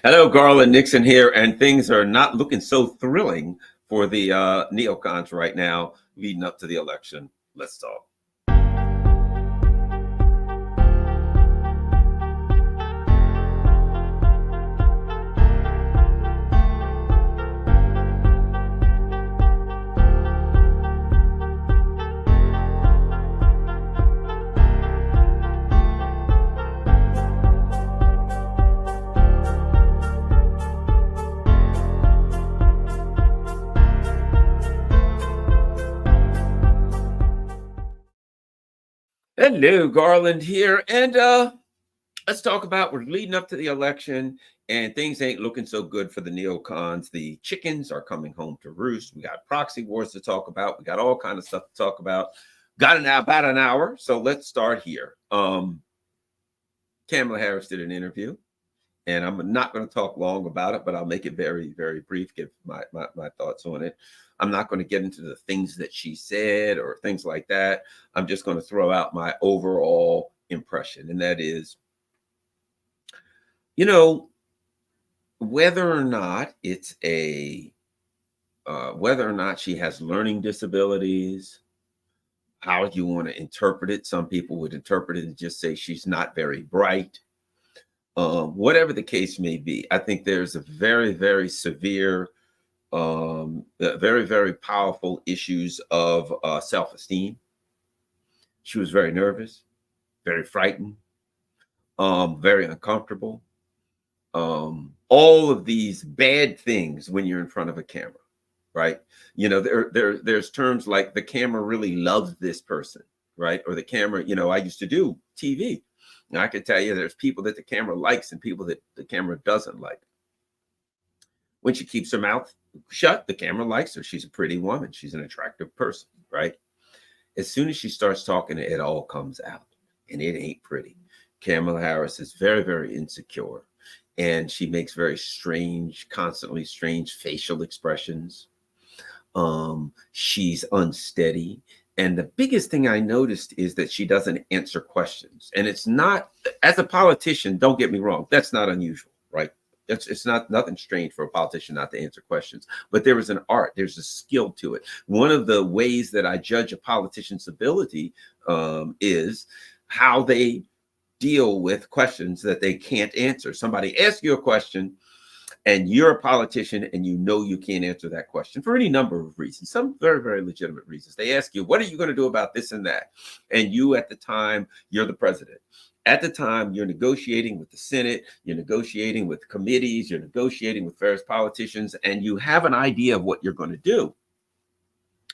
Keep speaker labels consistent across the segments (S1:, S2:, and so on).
S1: Hello, Garland Nixon here, and things are not looking so thrilling for the neocons right now, leading up to the election. Let's talk. Hello, Garland here, and let's talk about we're leading up to the election, and things ain't looking so good for the neocons. The chickens are coming home to roost. We got proxy wars to talk about. We got all kind of stuff to talk about. Got about an hour, so let's start here. Kamala Harris did an interview, and I'm not going to talk long about it, but I'll make it very, very brief, give my thoughts on it. I'm not going to get into the things that she said or things like that. I'm just going to throw out my overall impression, and that is, whether or not it's whether or not she has learning disabilities, how you want to interpret it. Some people would interpret it and just say she's not very bright. Whatever the case may be, I think there's a very, very severe, very, very powerful issues of self-esteem. She was very nervous, very frightened, very uncomfortable. All of these bad things when you're in front of a camera, right? There's terms like the camera really loves this person, right? Or the camera, I used to do TV. Now, I can tell you there's people that the camera likes and people that the camera doesn't like. When she keeps her mouth shut, the camera likes her. She's a pretty woman. She's an attractive person, right? As soon as she starts talking, it all comes out, and it ain't pretty. Kamala Harris is very, very insecure, and she makes very constantly strange facial expressions. She's unsteady. And the biggest thing I noticed is that she doesn't answer questions. And it's not, as a politician, don't get me wrong, that's not unusual, right? It's not nothing strange for a politician not to answer questions. But there is an art, there's a skill to it. One of the ways that I judge a politician's ability is how they deal with questions that they can't answer. Somebody asks you a question, and you're a politician and you can't answer that question for any number of reasons, some very, very legitimate reasons. They ask you, what are you going to do about this and that? And you, at the time, you're the president. At the time, you're negotiating with the Senate, you're negotiating with committees, you're negotiating with various politicians, and you have an idea of what you're going to do,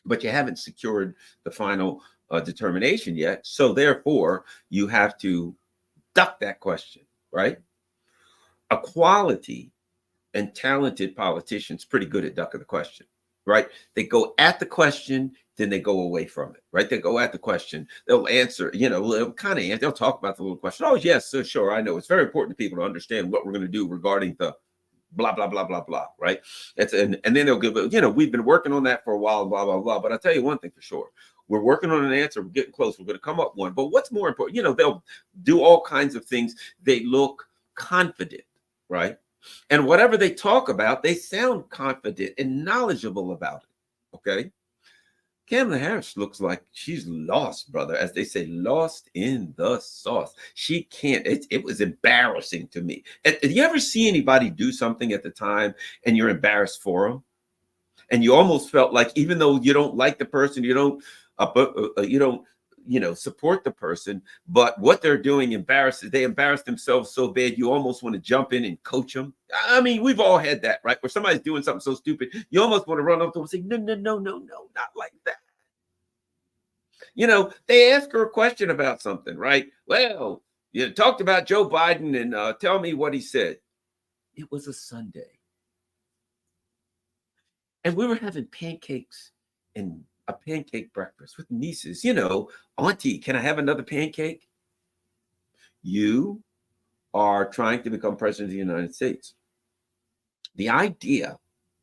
S1: but you haven't secured the final determination yet. So therefore, you have to duck that question, right? A quality and talented politicians pretty good at ducking the question, right? They go at the question, then they go away from it, right? They go at the question, they'll answer, they'll they'll talk about the little question. Oh, yes, sure, I know. It's very important to people to understand what we're going to do regarding the blah, blah, blah, blah, blah, right? And then they'll give it, we've been working on that for a while, blah, blah, blah. But I'll tell you one thing for sure. We're working on an answer. We're getting close. We're going to come up one. But what's more important, they'll do all kinds of things. They look confident, right? And whatever they talk about, they sound confident and knowledgeable about it. Okay. Kamala Harris looks like she's lost, brother. As they say, lost in the sauce. She can't. It was embarrassing to me. Did you ever see anybody do something at the time and you're embarrassed for them? And you almost felt like, even though you don't like the person, you don't support the person, but what they're doing they embarrass themselves so bad, you almost want to jump in and coach them. I mean, we've all had that, right? Where somebody's doing something so stupid, you almost want to run up to them and say, no, not like that. They ask her a question about something, right? Well, you talked about Joe Biden and tell me what he said. It was a Sunday. And we were having pancakes and a pancake breakfast with nieces. Auntie, can I have another pancake? You are trying to become president of the United States. The idea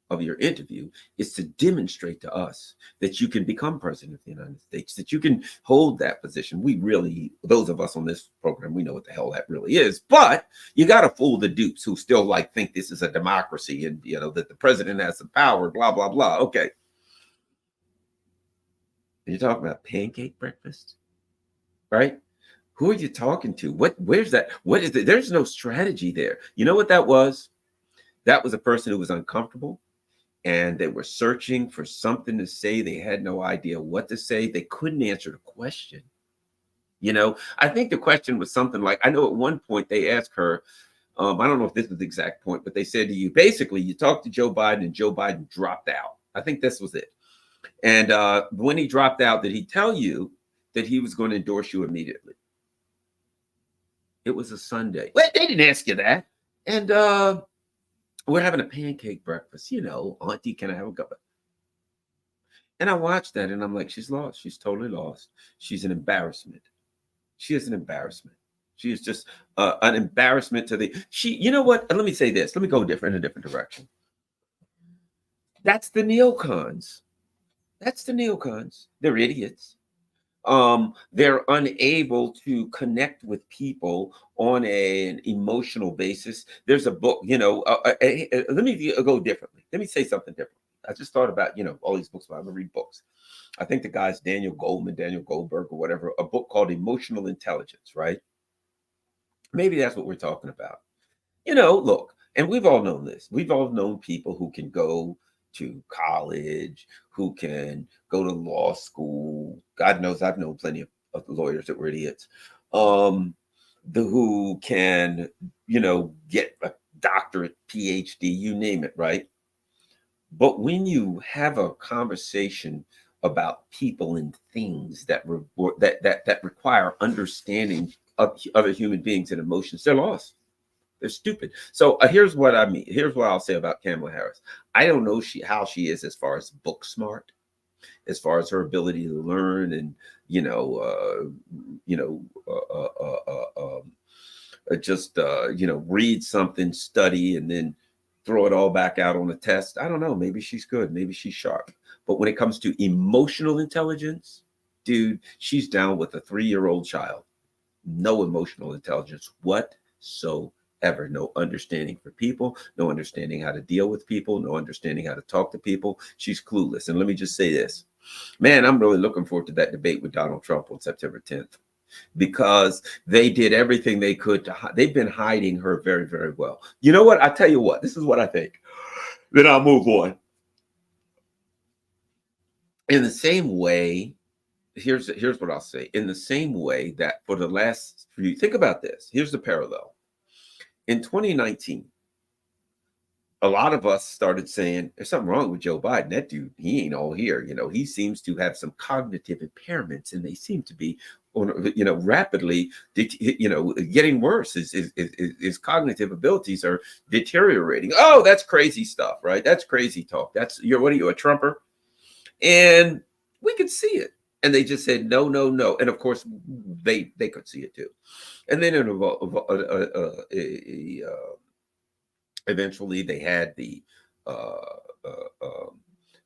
S1: of your interview is to demonstrate to us that you can become president of the United States, that you can hold that position. We really, those of us on this program, we know what the hell that really is. But you got to fool the dupes who still like think this is a democracy and that the president has the power, blah, blah, blah. Okay. You're talking about pancake breakfast, right? Who are you talking to? Where's that? What is it? There's no strategy there. You know what that was? That was a person who was uncomfortable and they were searching for something to say. They had no idea what to say. They couldn't answer the question. I think the question was something like, I know at one point they asked her, I don't know if this was the exact point, but they said to you, basically, you talked to Joe Biden and Joe Biden dropped out. I think this was it. And when he dropped out, did he tell you that he was going to endorse you immediately? It was a Sunday. Well, they didn't ask you that. And we're having a pancake breakfast. Auntie, can I have a cup of? And I watched that and I'm like, she's lost. She's totally lost. She's an embarrassment. She is an embarrassment. She is just an embarrassment to you know what? Let me say this. Let me go in a different direction. That's the neocons. That's the neocons. They're idiots. They're unable to connect with people on an emotional basis. There's a book, let me go differently. Let me say something different. I just thought about, all these books. I'm going to read books. I think the guy's Daniel Goldberg or whatever, a book called Emotional Intelligence, right? Maybe that's what we're talking about. Look, and we've all known this. We've all known people who can go to college, who can go to law school. God knows I've known plenty of lawyers that were idiots. Who can, get a doctorate, PhD, you name it, right? But when you have a conversation about people and things that require understanding of other human beings and emotions, they're lost. They're stupid. So here's what I mean. Here's what I'll say about Kamala Harris. I don't know how she is as far as book smart, as far as her ability to learn and read something, study, and then throw it all back out on a test. I don't know. Maybe she's good. Maybe she's sharp. But when it comes to emotional intelligence, dude, she's down with a 3-year-old child. No emotional intelligence whatsoever. No understanding for people, no understanding how to deal with people, no understanding how to talk to people. She's clueless. And let me just say this, man, I'm really looking forward to that debate with Donald Trump on September 10th, because they did everything they could they've been hiding her very, very well. You know what? I tell you what, this is what I think. Then I'll move on. In the same way, here's what I'll say. In the same way that for the last, think about this. Here's the parallel. In 2019, a lot of us started saying there's something wrong with Joe Biden. That dude, he ain't all here. He seems to have some cognitive impairments, and they seem to be, rapidly, getting worse. His cognitive abilities are deteriorating. Oh, that's crazy stuff, right? That's crazy talk. What are you, a Trumper? And we could see it. And they just said, no, no, no. And of course, they could see it too. And then eventually they had the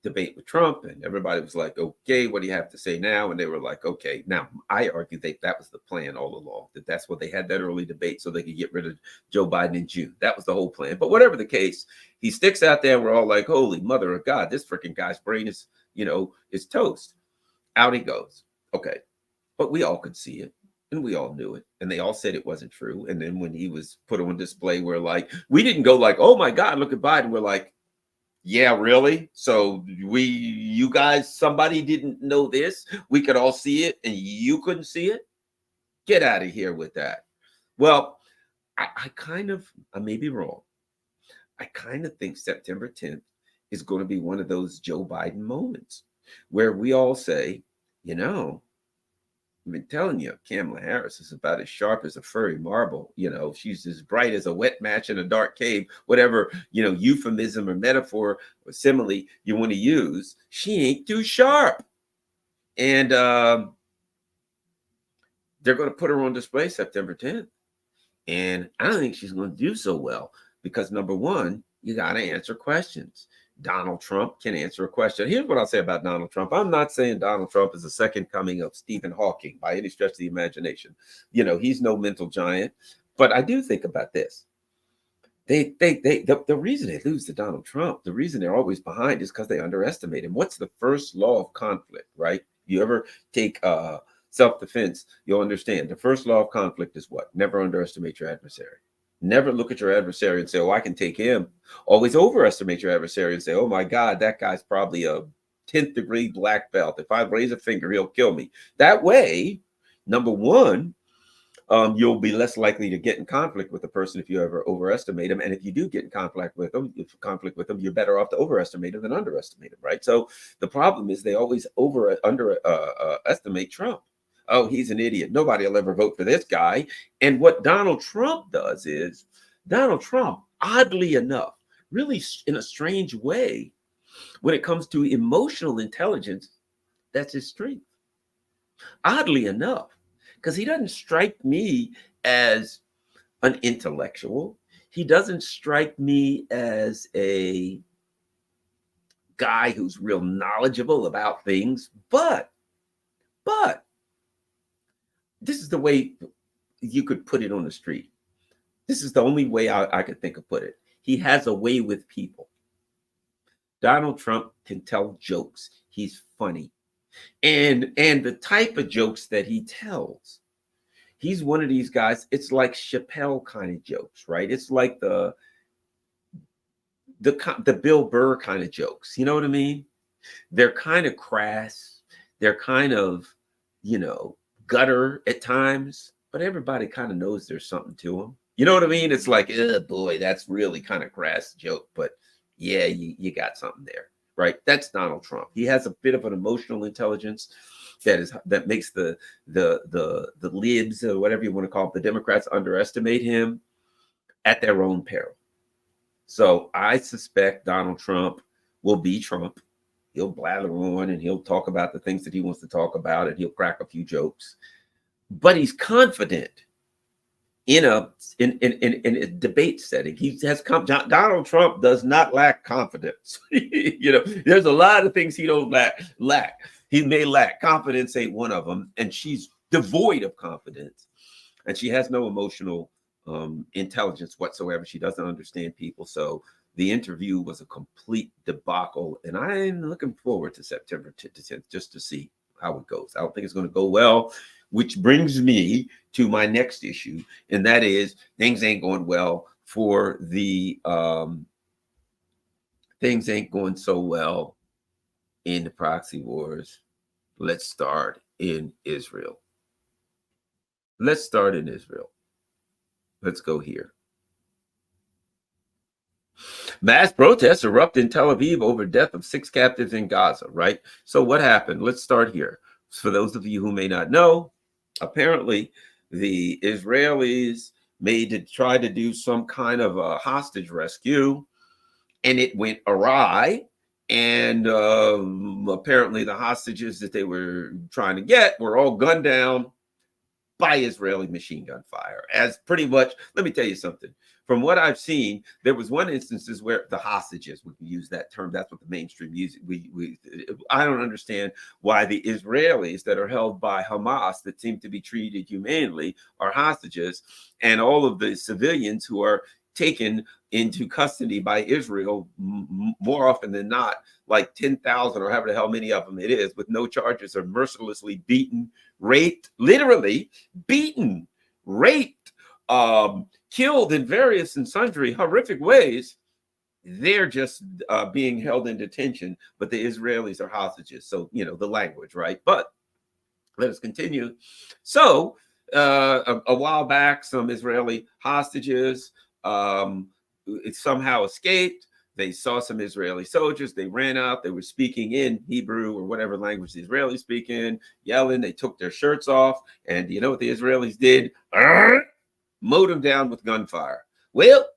S1: debate with Trump, and everybody was like, okay, what do you have to say now? And they were like, okay. Now, I argue that was the plan all along, that's what they had that early debate so they could get rid of Joe Biden in June. That was the whole plan. But whatever the case, he sticks out there and we're all like, holy mother of God, this freaking guy's brain is, is toast. Out he goes. Okay. But we all could see it. And we all knew it. And they all said it wasn't true. And then when he was put on display, we're like, we didn't go like, oh my God, look at Biden. We're like, yeah, really? So you guys, somebody didn't know this. We could all see it and you couldn't see it. Get out of here with that. Well, I may be wrong. I kind of think September 10th is going to be one of those Joe Biden moments where we all say, I've been telling you, Kamala Harris is about as sharp as a furry marble. She's as bright as a wet match in a dark cave, whatever, euphemism or metaphor or simile you want to use. She ain't too sharp. And they're going to put her on display September 10th. And I don't think she's going to do so well because, number one, you got to answer questions. Donald Trump can answer a question. Here's what I'll say about Donald Trump. I'm not saying Donald Trump is the second coming of Stephen Hawking by any stretch of the imagination. He's no mental giant. But I do think about this. The reason they lose to Donald Trump, the reason they're always behind is because they underestimate him. What's the first law of conflict, right? You ever take self-defense, you'll understand. The first law of conflict is what? Never underestimate your adversary. Never look at your adversary and say, oh, I can take him. Always overestimate your adversary and say, oh my God, that guy's probably a 10th degree black belt. If I raise a finger, he'll kill me. That way, number one, you'll be less likely to get in conflict with the person if you ever overestimate them. And if you do get in conflict with them, you're better off to overestimate them than underestimate them, right? So the problem is they always underestimate Trump. Oh, he's an idiot. Nobody will ever vote for this guy. And what Donald Trump does is, Donald Trump, oddly enough, really in a strange way, when it comes to emotional intelligence, that's his strength. Oddly enough, because he doesn't strike me as an intellectual. He doesn't strike me as a guy who's real knowledgeable about things, but this is the way you could put it on the street. This is the only way I could think of put it. He has a way with people. Donald Trump can tell jokes. He's funny. And the type of jokes that he tells, he's one of these guys. It's like Chappelle kind of jokes, right? It's like the Bill Burr kind of jokes. You know what I mean? They're kind of crass. They're kind of, gutter at times, but everybody kind of knows there's something to them. You know what I mean? It's like, oh boy, that's really kind of crass joke, but yeah, you got something there, right? That's Donald Trump. He has a bit of an emotional intelligence that makes the libs, or whatever you want to call it, the Democrats, underestimate him at their own peril. So I suspect Donald Trump will be Trump. He'll blather on and he'll talk about the things that he wants to talk about, and he'll crack a few jokes. But he's confident in a debate setting. Donald Trump does not lack confidence. There's a lot of things he don't lack. He may lack. Confidence ain't one of them, and she's devoid of confidence, and she has no emotional intelligence whatsoever. She doesn't understand people. So the interview was a complete debacle, and I'm looking forward to September 10th just to see how it goes. I don't think it's going to go well, which brings me to my next issue, and that is things ain't going well for the things ain't going so well in the proxy wars. Let's start in Israel. Let's start in Israel. Let's go here. Mass protests erupt in Tel Aviv over death of 6 captives in Gaza, right? So what happened? Let's start here. For those of you who may not know, apparently the Israelis tried to do some kind of a hostage rescue, and it went awry. And apparently the hostages that they were trying to get were all gunned down by Israeli machine gun fire. As pretty much, let me tell you something. From what I've seen, there was one instances where the hostages, we can use that term. That's what the mainstream music. I don't understand why the Israelis that are held by Hamas that seem to be treated humanely are hostages, and all of the civilians who are taken into custody by Israel more often than not, like 10,000 or however the hell many of them it is, with no charges, are mercilessly beaten, raped, literally beaten, raped, killed in various and sundry horrific ways. They're just being held in detention, but the Israelis are hostages. So, the language, right? But let us continue. So a while back, some Israeli hostages somehow escaped. They saw some Israeli soldiers. They ran out. They were speaking in Hebrew or whatever language the Israelis speak in, yelling. They took their shirts off. And you know what the Israelis did? Mowed them down with gunfire. Well,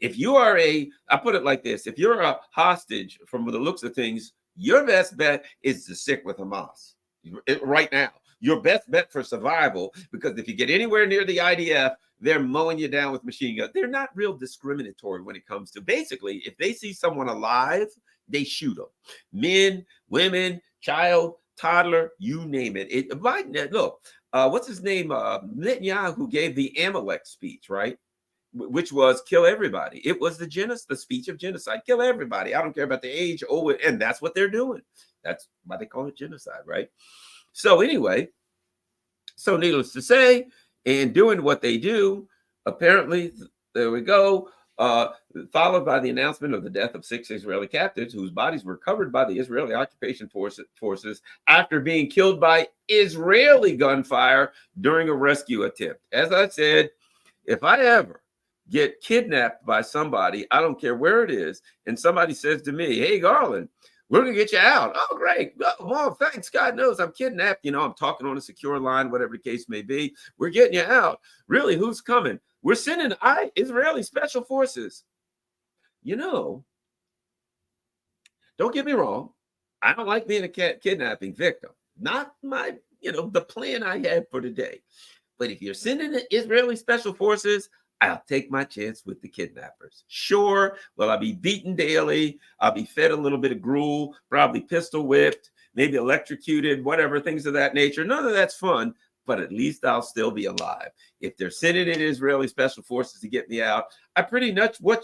S1: if you are I put it like this, if you're a hostage, from the looks of things, your best bet is to stick with Hamas right now. Your best bet for survival, because if you get anywhere near the IDF, they're mowing you down with machine guns. They're not real discriminatory when it comes to, basically, if they see someone alive, they shoot them. Men, women, child, toddler, you name it. Look, what's his name? Netanyahu gave the Amalek speech, right? Which was kill everybody. It was the speech of genocide. Kill everybody. I don't care about the age. Oh, and that's what they're doing. That's why they call it genocide, right? So anyway, so needless to say, in doing what they do, apparently, there we go, followed by the announcement of the death of 6 Israeli captives whose bodies were recovered by the Israeli occupation forces after being killed by Israeli gunfire during a rescue attempt. As I said, if I ever get kidnapped by somebody, I don't care where it is, and somebody says to me, hey, Garland, we're going to get you out. Oh, great. Well, thanks. God knows I'm kidnapped. I'm talking on a secure line, whatever the case may be. We're getting you out. Really, who's coming? We're sending Israeli special forces. Don't get me wrong. I don't like being a kidnapping victim. Not my, the plan I had for today. But if you're sending the Israeli special forces, I'll take my chance with the kidnappers. Sure, well, I'll be beaten daily. I'll be fed a little bit of gruel, probably pistol whipped, maybe electrocuted, whatever, things of that nature. None of that's fun, but at least I'll still be alive. If they're sending in Israeli special forces to get me out, I pretty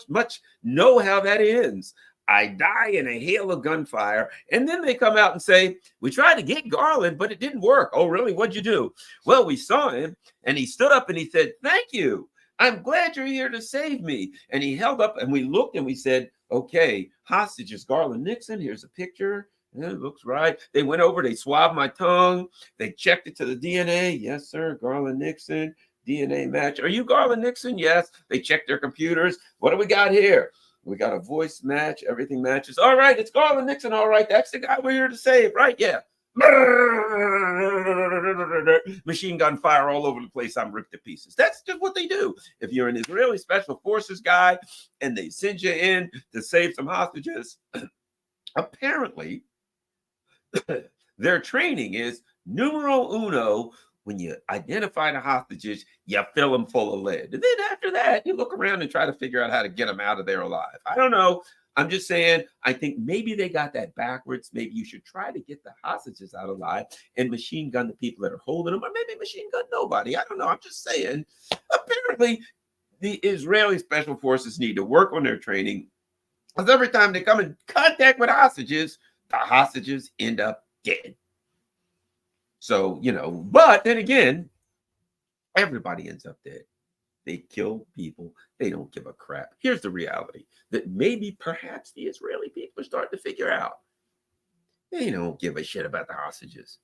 S1: much know how that ends. I die in a hail of gunfire, and then they come out and say, we tried to get Garland, but it didn't work. Oh, really? What'd you do? Well, we saw him, and he stood up and he said, thank you. I'm glad you're here to save me. And he held up, and we looked, and we said, okay, hostages, Garland Nixon. Here's a picture. Yeah, it looks right. They went over, they swabbed my tongue. They checked it to the DNA. Yes, sir, Garland Nixon, DNA match. Are you Garland Nixon? Yes. They checked their computers. What do we got here? We got a voice match. Everything matches. All right, it's Garland Nixon. All right, that's the guy we're here to save, right? Yeah. Machine gun fire all over the place. I'm ripped to pieces. That's just what they do. If you're an Israeli special forces guy and they send you in to save some hostages, apparently their training is numero uno. When you identify the hostages, you fill them full of lead. And then after that, you look around and try to figure out how to get them out of there alive. I don't know. I'm just saying, I think maybe they got that backwards. Maybe you should try to get the hostages out alive and machine gun the people that are holding them, or maybe machine gun nobody. I don't know. I'm just saying, apparently the Israeli special forces need to work on their training, because every time they come in contact with hostages, the hostages end up dead. So, but then again, everybody ends up dead. They kill people. They don't give a crap. Here's the reality that maybe perhaps the Israeli people are starting to figure out. They don't give a shit about the hostages.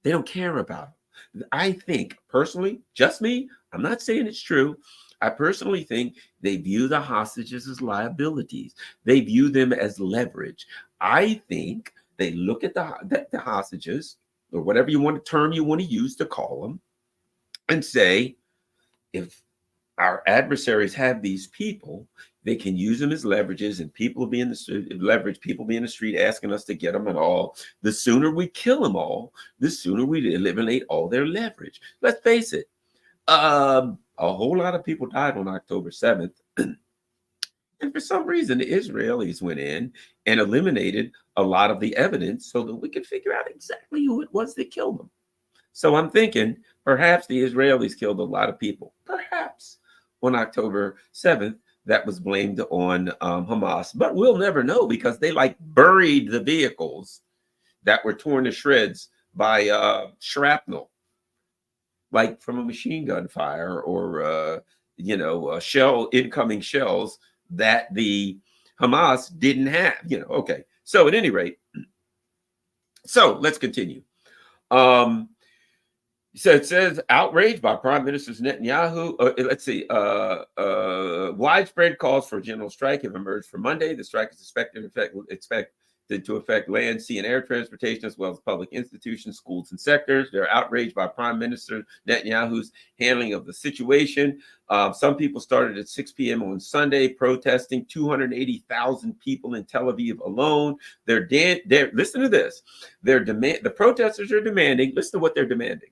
S1: They don't care about them. I think personally, just me, I'm not saying it's true. I personally think they view the hostages as liabilities. They view them as leverage. I think they look at the hostages, or whatever term you want to use to call them, and say, if our adversaries have these people, they can use them as leverages, and people will be in the street asking us to get them and all. The sooner we kill them all, the sooner we eliminate all their leverage. Let's face it. A whole lot of people died on October 7th. And for some reason, the Israelis went in and eliminated a lot of the evidence so that we could figure out exactly who it was that killed them. So I'm thinking perhaps the Israelis killed a lot of people. Perhaps on October 7th, that was blamed on Hamas. But we'll never know, because they buried the vehicles that were torn to shreds by shrapnel, like from a machine gun fire, or incoming shells that the Hamas didn't have. Okay. So at any rate, so let's continue. So it says, outraged by Prime Minister Netanyahu. Let's see. Widespread calls for a general strike have emerged for Monday. The strike is expected to affect land, sea, and air transportation, as well as public institutions, schools, and sectors. They're outraged by Prime Minister Netanyahu's handling of the situation. Some people started at 6 p.m. on Sunday protesting. 280,000 people in Tel Aviv alone. They're listen to this. The protesters are demanding. Listen to what they're demanding.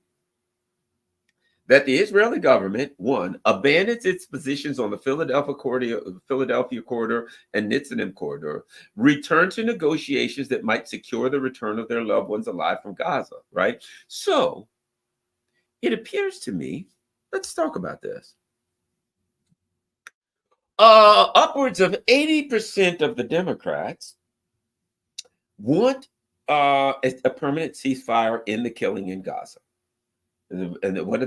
S1: that the Israeli government, one, abandons its positions on the Philadelphia corridor and Nitzanim corridor, return to negotiations that might secure the return of their loved ones alive from Gaza, right? So it appears to me, let's talk about this. Upwards of 80% of the Democrats want a permanent ceasefire in the killing in Gaza. And what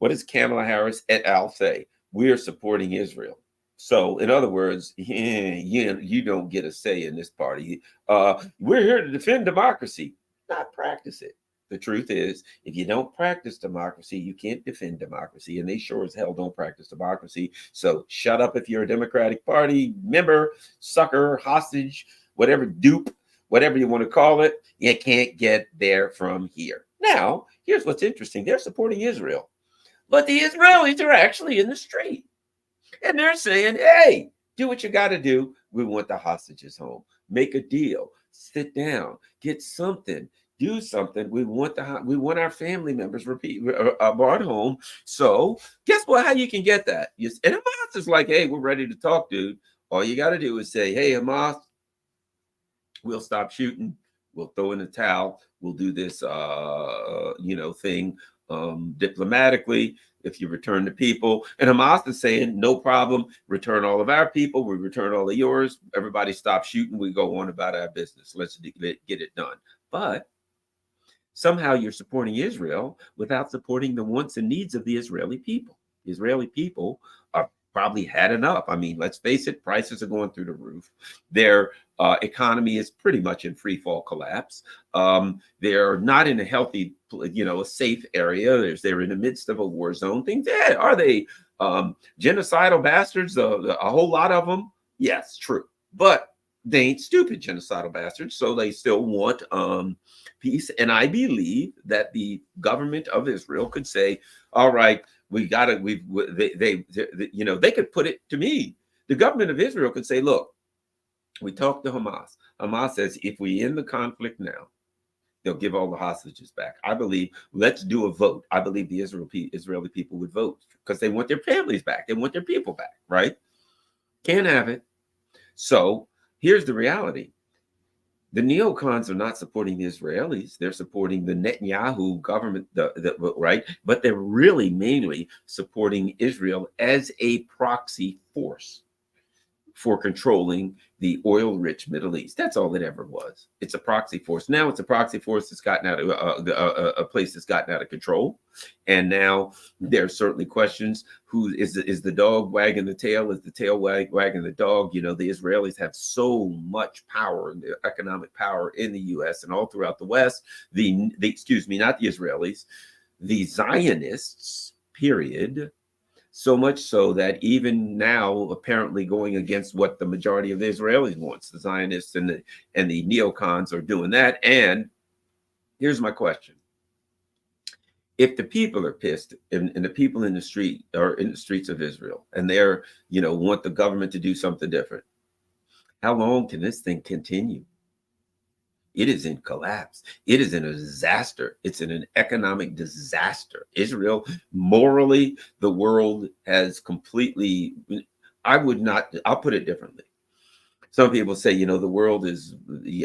S1: does Kamala Harris et al. Say? We are supporting Israel. So, in other words, you don't get a say in this party. We're here to defend democracy, not practice it. The truth is, if you don't practice democracy, you can't defend democracy, and they sure as hell don't practice democracy. So shut up if you're a Democratic Party member, sucker, hostage, whatever, dupe, whatever you want to call it. You can't get there from here. Now, here's what's interesting. They're supporting Israel, but the Israelis are actually in the street, and they're saying, hey, do what you got to do. We want the hostages home. Make a deal. Sit down. Get something. Do something. We want our family members brought home. So guess what? How you can get that? Yes. And Hamas is like, hey, we're ready to talk, dude. All you got to do is say, hey, Hamas, we'll stop shooting. We'll throw in the towel. We'll do this, thing diplomatically. If you return the people, and Hamas is saying, no problem. Return all of our people. We return all of yours. Everybody stop shooting. We go on about our business. Let's get it done. But somehow you're supporting Israel without supporting the wants and needs of the Israeli people. The Israeli people are probably had enough. I mean, let's face it, prices are going through the roof. Their economy is pretty much in free fall collapse. They're not in a healthy, a safe area. They're in the midst of a war zone. Things, are they genocidal bastards? A whole lot of them? Yes, true. But they ain't stupid genocidal bastards, so they still want peace. And I believe that the government of Israel could say, all right, we got to, they could put it to me. The government of Israel could say, look, we talked to Hamas. Hamas says, if we end the conflict now, they'll give all the hostages back. I believe, let's do a vote. I believe the Israeli people would vote because they want their families back. They want their people back, right? Can't have it. So here's the reality. The neocons are not supporting the Israelis. They're supporting the Netanyahu government, right? But they're really mainly supporting Israel as a proxy force for controlling the oil-rich Middle East. That's all it ever was. It's a proxy force. Now it's a proxy force that's gotten out of a place that's gotten out of control. And now there are certainly questions: who is the dog wagging the tail? Is the tail wagging the dog? The Israelis have so much power and economic power in the U.S. and all throughout the West. Not the Israelis, the Zionists. Period. So much so that even now, apparently going against what the majority of the Israelis wants, the Zionists and the neocons are doing that. And here's my question. If the people are pissed and the people in the street are in the streets of Israel and they're, want the government to do something different, how long can this thing continue? It is in collapse. It is in a disaster. It's in an economic disaster. Israel, morally, the world has completely, I'll put it differently. Some people say, the world is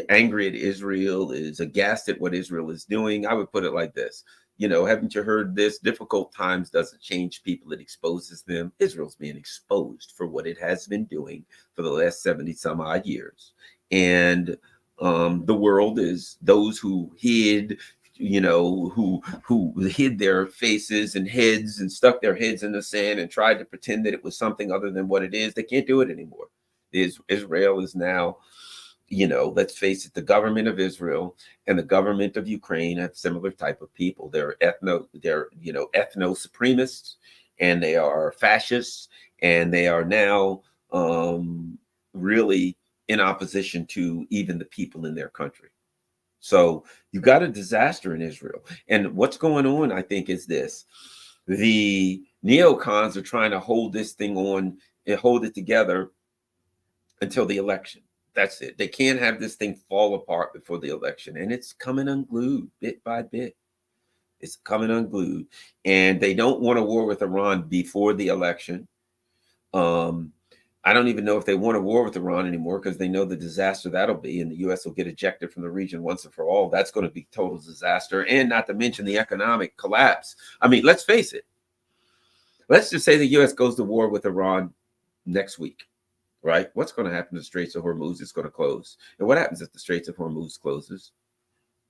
S1: angry at Israel, is aghast at what Israel is doing. I would put it like this. Haven't you heard this? Difficult times doesn't change people. It exposes them. Israel's being exposed for what it has been doing for the last 70 some odd years. And the world is those who hid, who hid their faces and heads and stuck their heads in the sand and tried to pretend that it was something other than what it is. They can't do it anymore. Israel is now, let's face it, the government of Israel and the government of Ukraine have similar type of people. They're ethno supremists, and they are fascists, and they are now really in opposition to even the people in their country. So you got a disaster in Israel. And what's going on, I think, is this. The neocons are trying to hold this thing on and hold it together until the election. That's it. They can't have this thing fall apart before the election. And it's coming unglued bit by bit. It's coming unglued. And they don't want a war with Iran before the election. I don't even know if they want a war with Iran anymore, because they know the disaster that'll be, and the U.S. will get ejected from the region once and for all. That's going to be total disaster, and not to mention the economic collapse. I mean, let's face it. Let's just say the U.S. goes to war with Iran next week, right? What's going to happen to the Straits of Hormuz? It's going to close. And what happens if the Straits of Hormuz closes?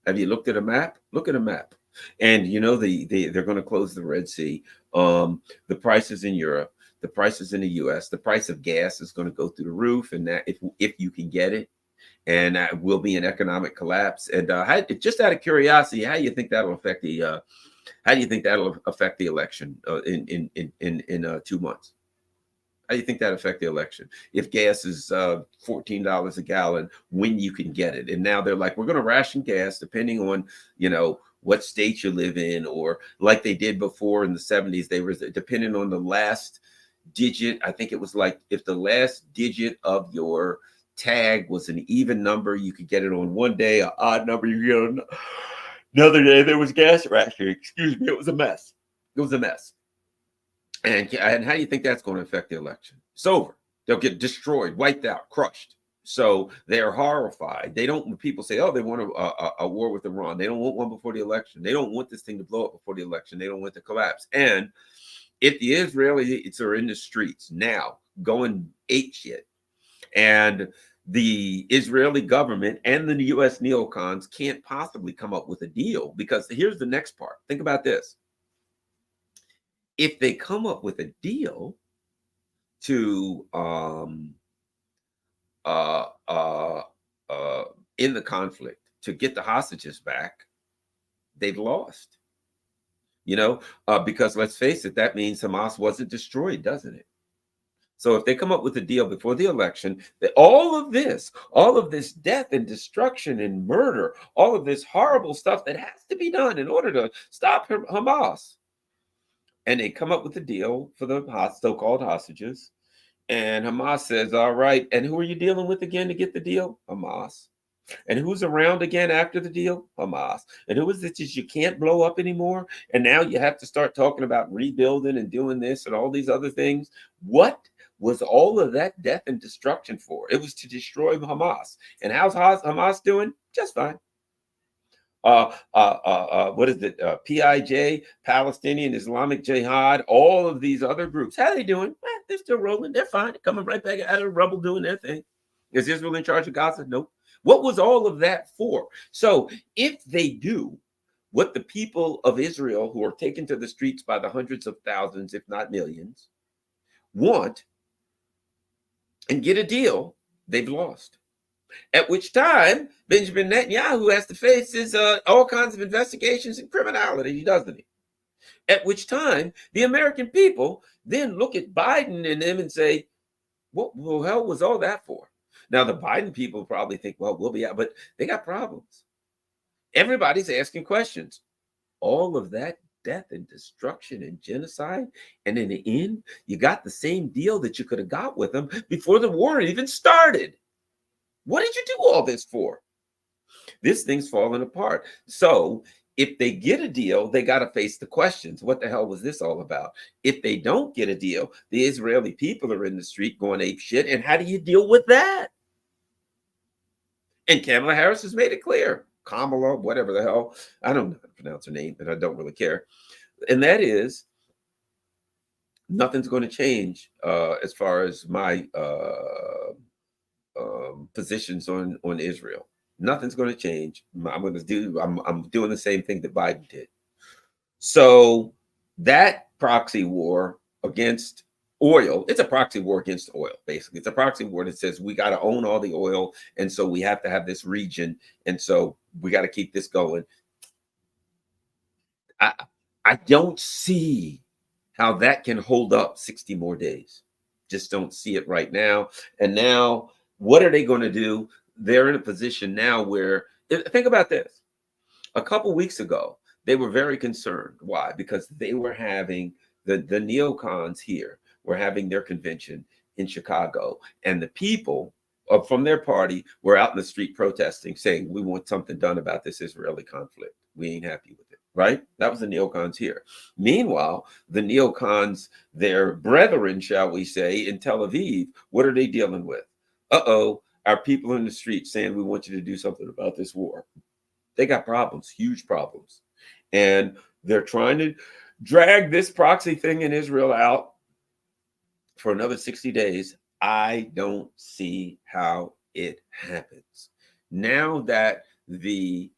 S1: Have you looked at a map? Look at a map. And you know they're going to close the Red Sea. The prices in Europe, the prices in the U.S., the price of gas is going to go through the roof, and that if you can get it, and that will be an economic collapse. And just out of curiosity, how do you think that'll affect the election in 2 months? How do you think that affect the election? If gas is $14 a gallon when you can get it, and now they're like, we're going to ration gas depending on what state you live in, or like they did before in the 70s, they were depending on the last digit. I think it was like if the last digit of your tag was an even number, you could get it on one day. An odd number, you get on another day. There was gas rationing. Excuse me, it was a mess. It was a mess. And how do you think that's going to affect the election? It's over. They'll get destroyed, wiped out, crushed. So they're horrified. They don't. When people say, "Oh, they want a war with Iran," they don't want one before the election. They don't want this thing to blow up before the election. They don't want it to collapse. And if the Israelis are in the streets now, going ape shit, and the Israeli government and the U.S. neocons can't possibly come up with a deal, because here's the next part. Think about this. If they come up with a deal to in the conflict to get the hostages back, they've lost. Because let's face it, that means Hamas wasn't destroyed, doesn't it? So if they come up with a deal before the election, that all of this death and destruction and murder, all of this horrible stuff that has to be done in order to stop Hamas, and they come up with a deal for the so-called hostages, and Hamas says, all right, and who are you dealing with again to get the deal? Hamas. And who's around again after the deal? Hamas. And who is this you can't blow up anymore? And now you have to start talking about rebuilding and doing this and all these other things. What was all of that death and destruction for? It was to destroy Hamas. And how's Hamas doing? Just fine. What is it? PIJ, Palestinian Islamic Jihad, all of these other groups. How are they doing? They're still rolling. They're fine. They're coming right back out of the rubble doing their thing. Is Israel in charge of Gaza? Nope. What was all of that for? So if they do what the people of Israel, who are taken to the streets by the hundreds of thousands, if not millions, want and get a deal, they've lost. At which time, Benjamin Netanyahu has to face all kinds of investigations and criminality, doesn't he? At which time, the American people then look at Biden and them and say, what the hell was all that for? Now, the Biden people probably think, well, we'll be out, but they got problems. Everybody's asking questions. All of that death and destruction and genocide, and in the end, you got the same deal that you could have got with them before the war even started. What did you do all this for? This thing's falling apart. So if they get a deal, they got to face the questions. What the hell was this all about? If they don't get a deal, the Israeli people are in the street going ape shit. And how do you deal with that? And Kamala Harris has made it clear. Kamala, whatever the hell. I don't know how to pronounce her name, and I don't really care. And that is, nothing's going to change as far as my positions on Israel. Nothing's going to change. I'm doing the same thing that Biden did. So that proxy war against oil, it's a proxy war against oil, basically. It's a proxy war that says we got to own all the oil, and so we have to have this region, and so we got to keep this going. I don't see how that can hold up 60 more days. Just don't see it right now. And now, what are they going to do? They're in a position now where, think about this. A couple weeks ago, they were very concerned. Why? Because they were having the neocons here were having their convention in Chicago, and the people from their party were out in the street protesting, saying, we want something done about this Israeli conflict. We ain't happy with it, right? That was the neocons here. Meanwhile, the neocons, their brethren, shall we say, in Tel Aviv, what are they dealing with? Uh-oh, our people in the street saying we want you to do something about this war. They got problems, huge problems. And they're trying to drag this proxy thing in Israel out for another 60 days. I don't see how it happens. Now that the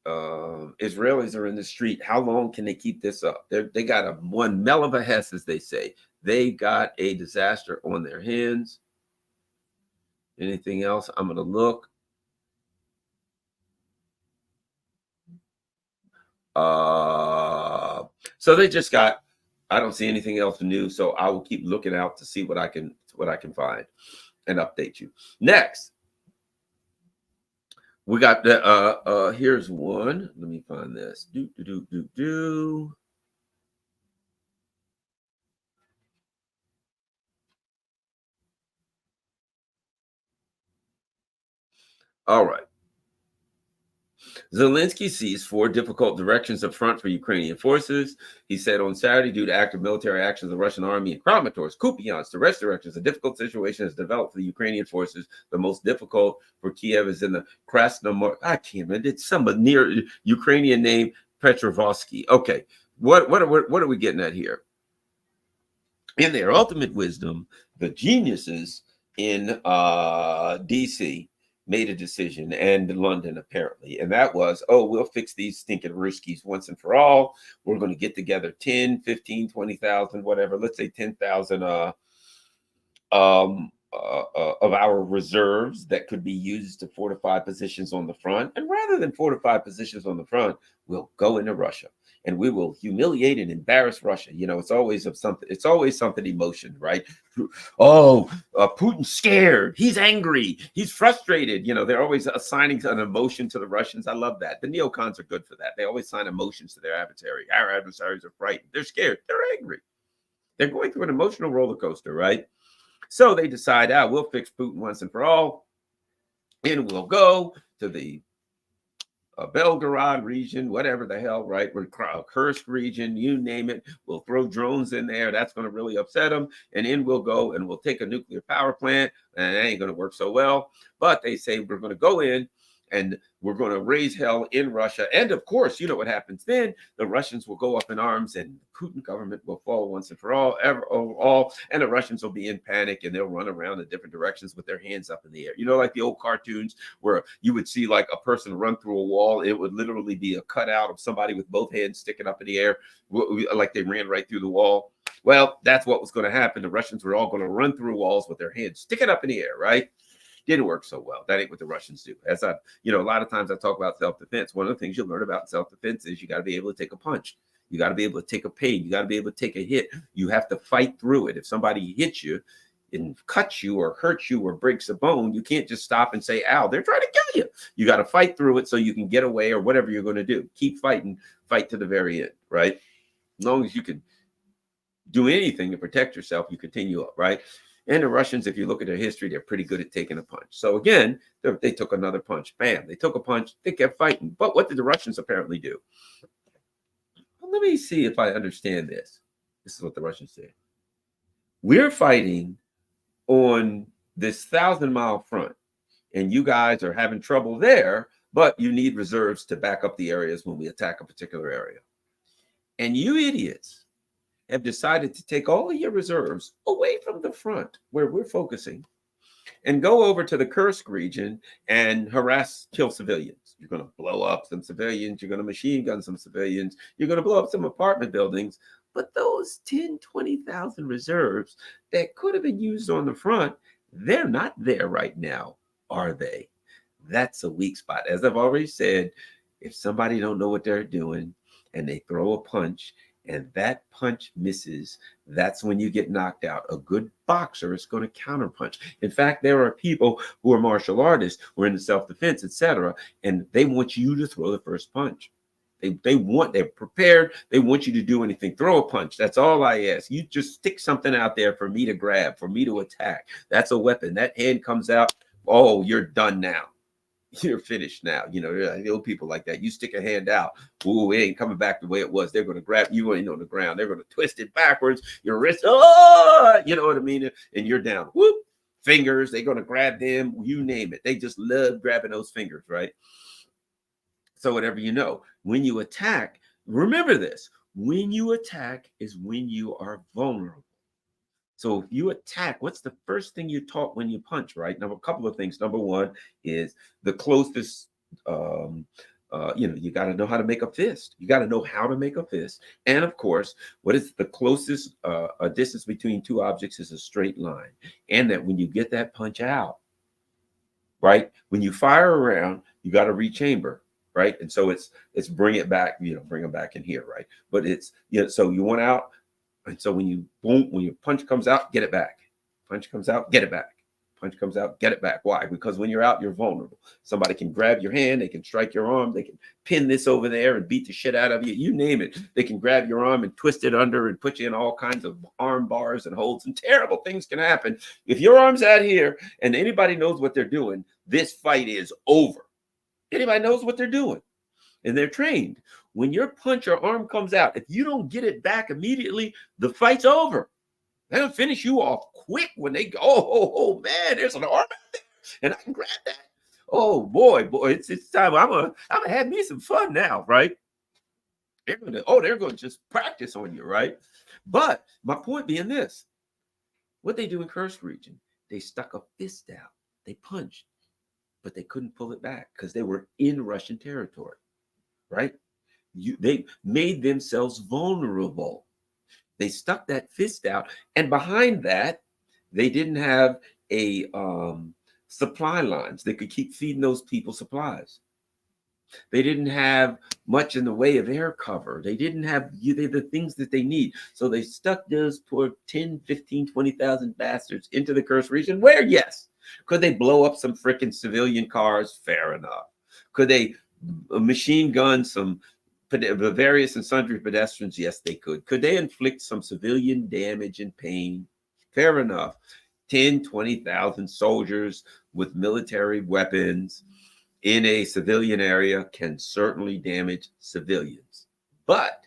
S1: Israelis are in the street, how long can they keep this up? They got a one mel of a hess, as they say. They got a disaster on their hands. Anything else? I'm going to look. So they just got, I don't see anything else new, so I will keep looking out to see what I can find and update you. Next, we got the here's one. Let me find this. All right. Zelensky sees 4 difficult directions of front for Ukrainian forces. He said on Saturday, due to active military actions of the Russian army in Kramatorsk, Kupiansk, the rest directions, a difficult situation has developed for the Ukrainian forces. The most difficult for Kiev is in the Krasnomar. I can't remember. It's some near Ukrainian name, Petrovsky. Okay, what are we getting at here? In their ultimate wisdom, the geniuses in DC made a decision, and London apparently, and that was, oh, we'll fix these stinking Ruskies once and for all. We're going to get together 10, 15, 20,000, whatever. Let's say 10,000 of our reserves that could be used to fortify positions on the front. And rather than fortify positions on the front, we'll go into Russia and we will humiliate and embarrass Russia. You know, it's always something emotion, right? Oh, Putin's scared. He's angry. He's frustrated. You know, they're always assigning an emotion to the Russians. I love that. The neocons are good for that. They always assign emotions to their adversary. Our adversaries are frightened. They're scared. They're angry. They're going through an emotional roller coaster, right? So they decide, we'll fix Putin once and for all, and we'll go to the Belgorod region, whatever the hell, right? We're Kursk region, you name it. We'll throw drones in there. That's going to really upset them. And then we'll go and we'll take a nuclear power plant, and it ain't going to work so well. But they say we're going to go in and we're going to raise hell in Russia. And of course, you know what happens then? The Russians will go up in arms and the Putin government will fall once and for all, and the Russians will be in panic and they'll run around in different directions with their hands up in the air. You know, like the old cartoons where you would see like a person run through a wall. It would literally be a cutout of somebody with both hands sticking up in the air, like they ran right through the wall. Well, that's what was going to happen. The Russians were all going to run through walls with their hands sticking up in the air, right? Didn't work so well. That ain't what the Russians do. As a lot of times I talk about self-defense. One of the things you'll learn about self-defense is you got to be able to take a punch. You got to be able to take a pain. You got to be able to take a hit. You have to fight through it. If somebody hits you and cuts you or hurts you or breaks a bone, you can't just stop and say, ow, they're trying to kill you. You got to fight through it so you can get away or whatever you're going to do. Keep fighting, fight to the very end, right? As long as you can do anything to protect yourself, you continue up, right? And the Russians, if you look at their history, they're pretty good at taking a punch. So again, they took another punch. Bam, they took a punch. They kept fighting. But what did the Russians apparently do? Well, let me see if I understand this. This is what the Russians said. We're fighting on this 1,000-mile front, and you guys are having trouble there, but you need reserves to back up the areas when we attack a particular area. And you idiots have decided to take all of your reserves away from the front where we're focusing and go over to the Kursk region and kill civilians. You're going to blow up some civilians. You're going to machine gun some civilians. You're going to blow up some apartment buildings. But those 10, 20,000 reserves that could have been used on the front, they're not there right now, are they? That's a weak spot. As I've already said, if somebody don't know what they're doing and they throw a punch, and that punch misses, that's when you get knocked out. A good boxer is going to counterpunch. In fact, there are people who are martial artists, who are into self-defense, etc., and they want you to throw the first punch. They're prepared. They want you to do anything. Throw a punch. That's all I ask. You just stick something out there for me to grab, for me to attack. That's a weapon. That hand comes out. Oh, you're done now. you're finished now. You know, there are people like that. You stick a hand out, ooh, it ain't coming back the way it was. They're going to grab you ain't on the ground. They're going to twist it backwards. Your wrist, oh, you know what I mean? And you're down. Whoop, fingers. They're going to grab them. You name it. They just love grabbing those fingers, right? So whatever you know, when you attack, remember this. When you attack is when you are vulnerable. So if you attack, what's the first thing you taught when you punch, right? Now, a couple of things. Number one is the closest, you got to know how to make a fist. You got to know how to make a fist. And of course, what is the closest distance between two objects is a straight line. And that when you get that punch out, right? When you fire around, you got to rechamber, right? And so it's bring it back, bring them back in here, right? But it's, so you want out. And so when your punch comes out, get it back. Punch comes out, get it back. Punch comes out, get it back. Why? Because when you're out, you're vulnerable. Somebody can grab your hand, they can strike your arm, they can pin this over there and beat the shit out of you. You name it. They can grab your arm and twist it under and put you in all kinds of arm bars and holds, and terrible things can happen. If your arm's out here and anybody knows what they're doing, this fight is over. Anybody knows what they're doing and they're trained. When your punch or arm comes out, if you don't get it back immediately, the fight's over. They'll finish you off quick when they go, oh man, there's an arm out there, and I can grab that. Oh boy, it's time. I'm gonna have me some fun now, right? They're gonna just practice on you, right? But my point being this: what they do in Kursk region, they stuck a fist out, they punched, but they couldn't pull it back because they were in Russian territory, right? They made themselves vulnerable. They stuck that fist out, and behind that, they didn't have a supply lines. They could keep feeding those people supplies. They didn't have much in the way of air cover. They didn't have the things that they need. So they stuck those poor 10, 15, 20,000 bastards into the Kursk region where, yes, could they blow up some freaking civilian cars? Fair enough. Could they machine gun some various and sundry pedestrians? Yes, they could. Could they inflict some civilian damage and pain? Fair enough. 10, 20,000 soldiers with military weapons in a civilian area can certainly damage civilians, but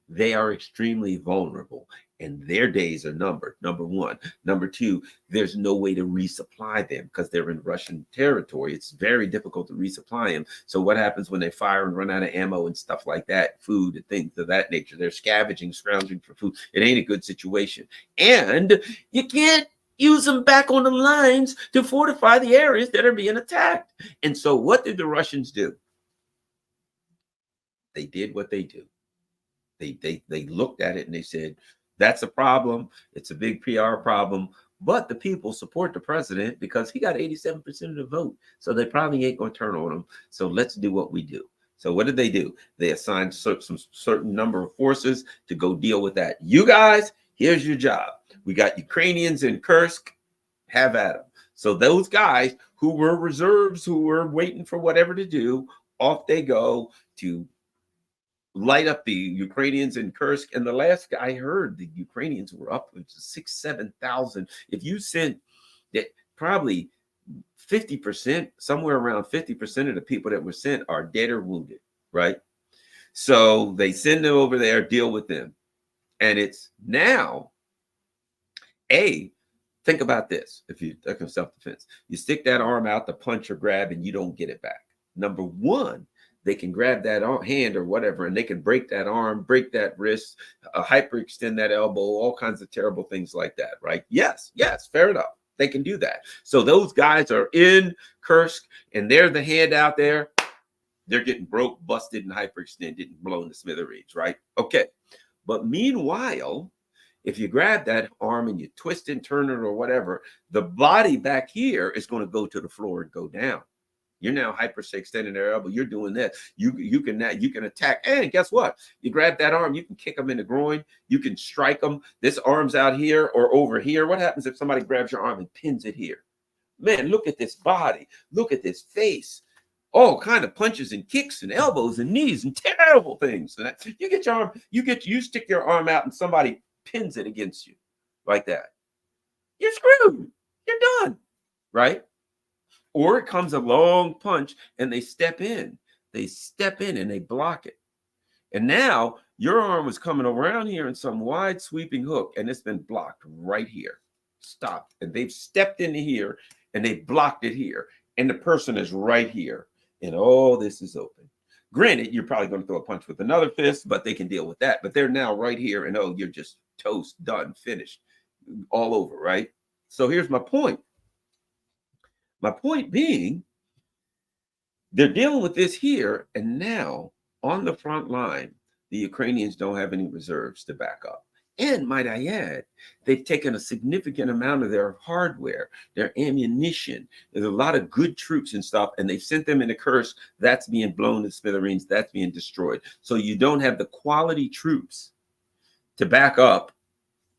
S1: they are extremely vulnerable and their days are numbered, number one. Number two, there's no way to resupply them because they're in Russian territory. It's very difficult to resupply them. So what happens when they fire and run out of ammo and stuff like that, food and things of that nature? They're scrounging for food. It ain't a good situation. And you can't use them back on the lines to fortify the areas that are being attacked. And so what did the Russians do? They did what they do. They looked at it and they said, that's a problem. It's a big PR problem. But the people support the president because he got 87% of the vote. So they probably ain't going to turn on him. So let's do what we do. So what did they do? They assigned some certain number of forces to go deal with that. You guys, here's your job. We got Ukrainians in Kursk. Have at them. So those guys who were reserves, who were waiting for whatever to do, off they go to light up the Ukrainians in Kursk. And the last I heard, the Ukrainians were up to 6,000, 7,000. If you sent that, probably 50%, somewhere around 50% of the people that were sent are dead or wounded, right? So they send them over there, deal with them. And it's now, think about this. If you think of self-defense, you stick that arm out to punch or grab and you don't get it back. Number one, they can grab that hand or whatever, and they can break that arm, break that wrist, hyperextend that elbow, all kinds of terrible things like that, right? Yes, fair enough. They can do that. So those guys are in Kursk, and they're the hand out there. They're getting broke, busted, and hyperextended and blown to smithereens, right? Okay. But meanwhile, if you grab that arm and you twist and turn it or whatever, the body back here is going to go to the floor and go down. You're now hyperextending their elbow. You're doing that. You can attack. And guess what? You grab that arm, you can kick them in the groin. You can strike them. This arm's out here or over here. What happens if somebody grabs your arm and pins it here? Man, look at this body. Look at this face. All kind of punches and kicks and elbows and knees and terrible things. You get your arm. You stick your arm out and somebody pins it against you like that. You're screwed. You're done. Right? Or it comes a long punch and they step in. They step in and they block it. And now your arm was coming around here in some wide sweeping hook, and it's been blocked right here. Stopped. And they've stepped into here and they blocked it here. And the person is right here. And all this is open. Granted, you're probably going to throw a punch with another fist, but they can deal with that. But they're now right here, and oh, you're just toast, done, finished, all over, right? So here's my point. My point being, they're dealing with this here, and now on the front line, the Ukrainians don't have any reserves to back up. And might I add, they've taken a significant amount of their hardware, their ammunition. There's a lot of good troops and stuff, and they've sent them into Kursk. That's being blown to smithereens. That's being destroyed. So you don't have the quality troops to back up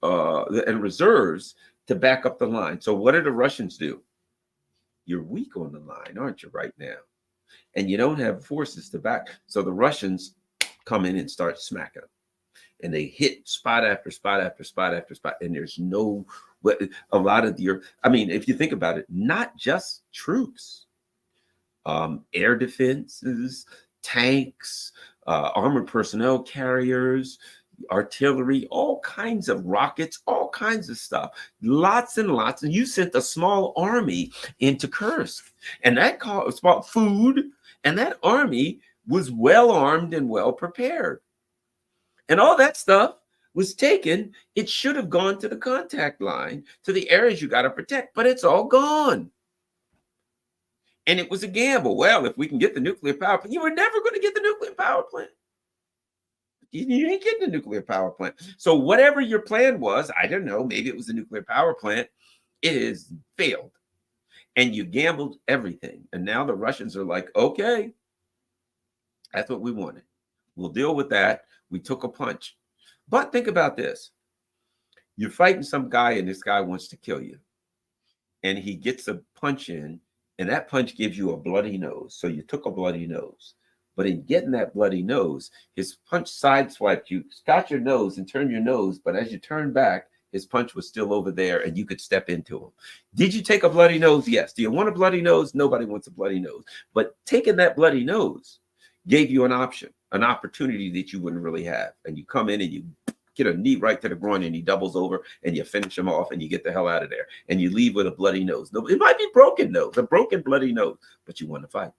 S1: and reserves to back up the line. So what do the Russians do? You're weak on the line, aren't you, right now? And you don't have forces to back. So the Russians come in and start smacking them. And they hit spot after spot after spot after spot. And there's no, a lot of your, I mean, if you think about it, not just troops, air defenses, tanks, armored personnel carriers, artillery, all kinds of rockets, all kinds of stuff, lots and lots. And you sent a small army into Kursk, and that was about food. And that army was well armed and well prepared. And all that stuff was taken. It should have gone to the contact line, to the areas you got to protect, but it's all gone. And it was a gamble. Well, if we can get the nuclear power plant, you were never going to get the nuclear power plant. You ain't getting the nuclear power plant. So whatever your plan was, I don't know, maybe it was a nuclear power plant, it has failed. And you gambled everything. And now the Russians are like, okay, that's what we wanted. We'll deal with that. We took a punch. But think about this. You're fighting some guy, and this guy wants to kill you. And he gets a punch in, and that punch gives you a bloody nose. So you took a bloody nose. But in getting that bloody nose, his punch sideswiped you, got your nose and turned your nose. But as you turn back, his punch was still over there, and you could step into him. Did you take a bloody nose? Yes. Do you want a bloody nose? Nobody wants a bloody nose. But taking that bloody nose gave you an option, an opportunity that you wouldn't really have. And you come in and you get a knee right to the groin, and he doubles over, and you finish him off, and you get the hell out of there. And you leave with a bloody nose. No, it might be broken nose, a broken bloody nose, but you want to fight.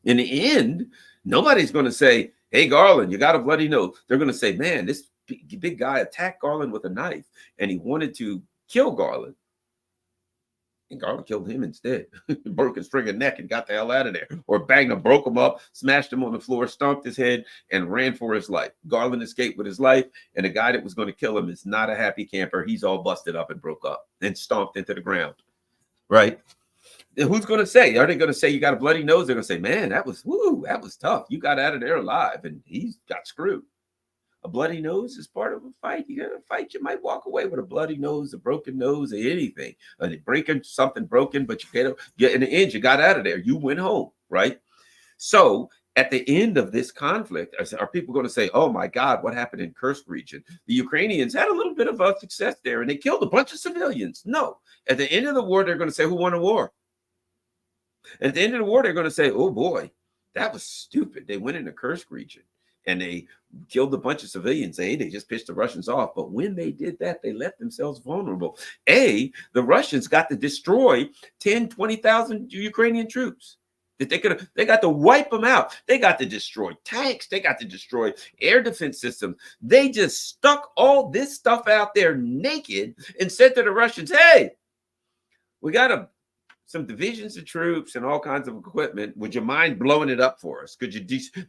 S1: In the end, nobody's going to say, hey, Garland, you got a bloody nose. They're going to say, man, this big guy attacked Garland with a knife, and he wanted to kill Garland. And Garland killed him instead. Broke his friggin' neck and got the hell out of there. Or banged him, broke him up, smashed him on the floor, stomped his head, and ran for his life. Garland escaped with his life, and the guy that was going to kill him is not a happy camper. He's all busted up and broke up and stomped into the ground. Right? And who's going to say? Are they going to say you got a bloody nose? They're going to say, man, that was tough. You got out of there alive, and he got screwed. A bloody nose is part of a fight. You got to fight. You might walk away with a bloody nose, a broken nose, or anything. Something broken, but you get in the end, you got out of there. You went home, right? So at the end of this conflict, are people going to say, oh my God, what happened in Kursk region? The Ukrainians had a little bit of a success there, and they killed a bunch of civilians. No. At the end of the war, they're going to say, who won the war? At the end of the war, they're going to say, oh boy, that was stupid. They went in the Kursk region and they killed a bunch of civilians. They just pissed the Russians off. But when they did that, they left themselves vulnerable. The Russians got to destroy 10, 20,000 Ukrainian troops. That they got to wipe them out. They got to destroy tanks. They got to destroy air defense systems. They just stuck all this stuff out there naked and said to the Russians, hey, we got some divisions of troops and all kinds of equipment. Would you mind blowing it up for us? Could you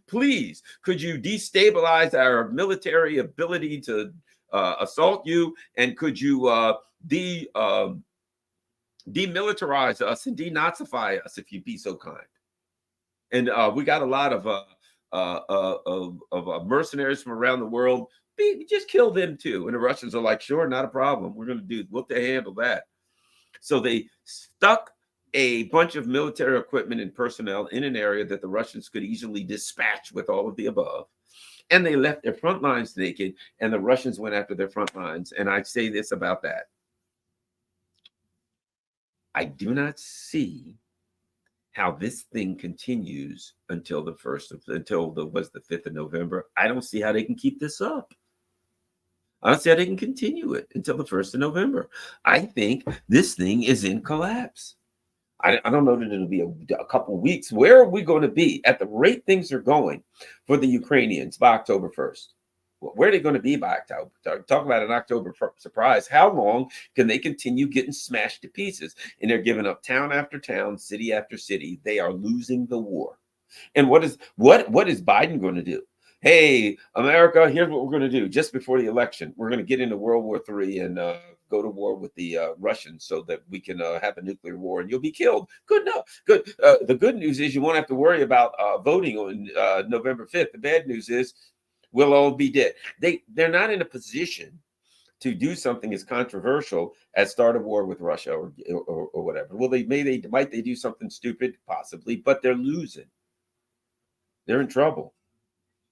S1: could you destabilize our military ability to assault you? And could you demilitarize us and denazify us if you'd be so kind? And we got a lot of mercenaries from around the world. Just kill them too. And the Russians are like, sure, not a problem. We'll handle that. So they stuck a bunch of military equipment and personnel in an area that the Russians could easily dispatch with all of the above. And they left their front lines naked, and the Russians went after their front lines. And I say this about that. I do not see how this thing continues until the 5th of November. I don't see how they can keep this up. I don't see how they can continue it until the 1st of November. I think this thing is in collapse. I don't know that it'll be a couple of weeks. Where are we going to be at the rate things are going for the Ukrainians by October 1st? Where are they going to be by October? Talk about an October surprise. How long can they continue getting smashed to pieces? And they're giving up town after town, city after city. They are losing the war. And what is Biden going to do? Hey, America, here's what we're going to do. Just before the election, we're going to get into World War III and go to war with the Russians so that we can have a nuclear war and you'll be killed. Good enough. Good. The good news is you won't have to worry about voting on November 5th. The bad news is we'll all be dead. They're not in a position to do something as controversial as start a war with Russia or whatever. Well, might they do something stupid? Possibly, but they're losing. They're in trouble.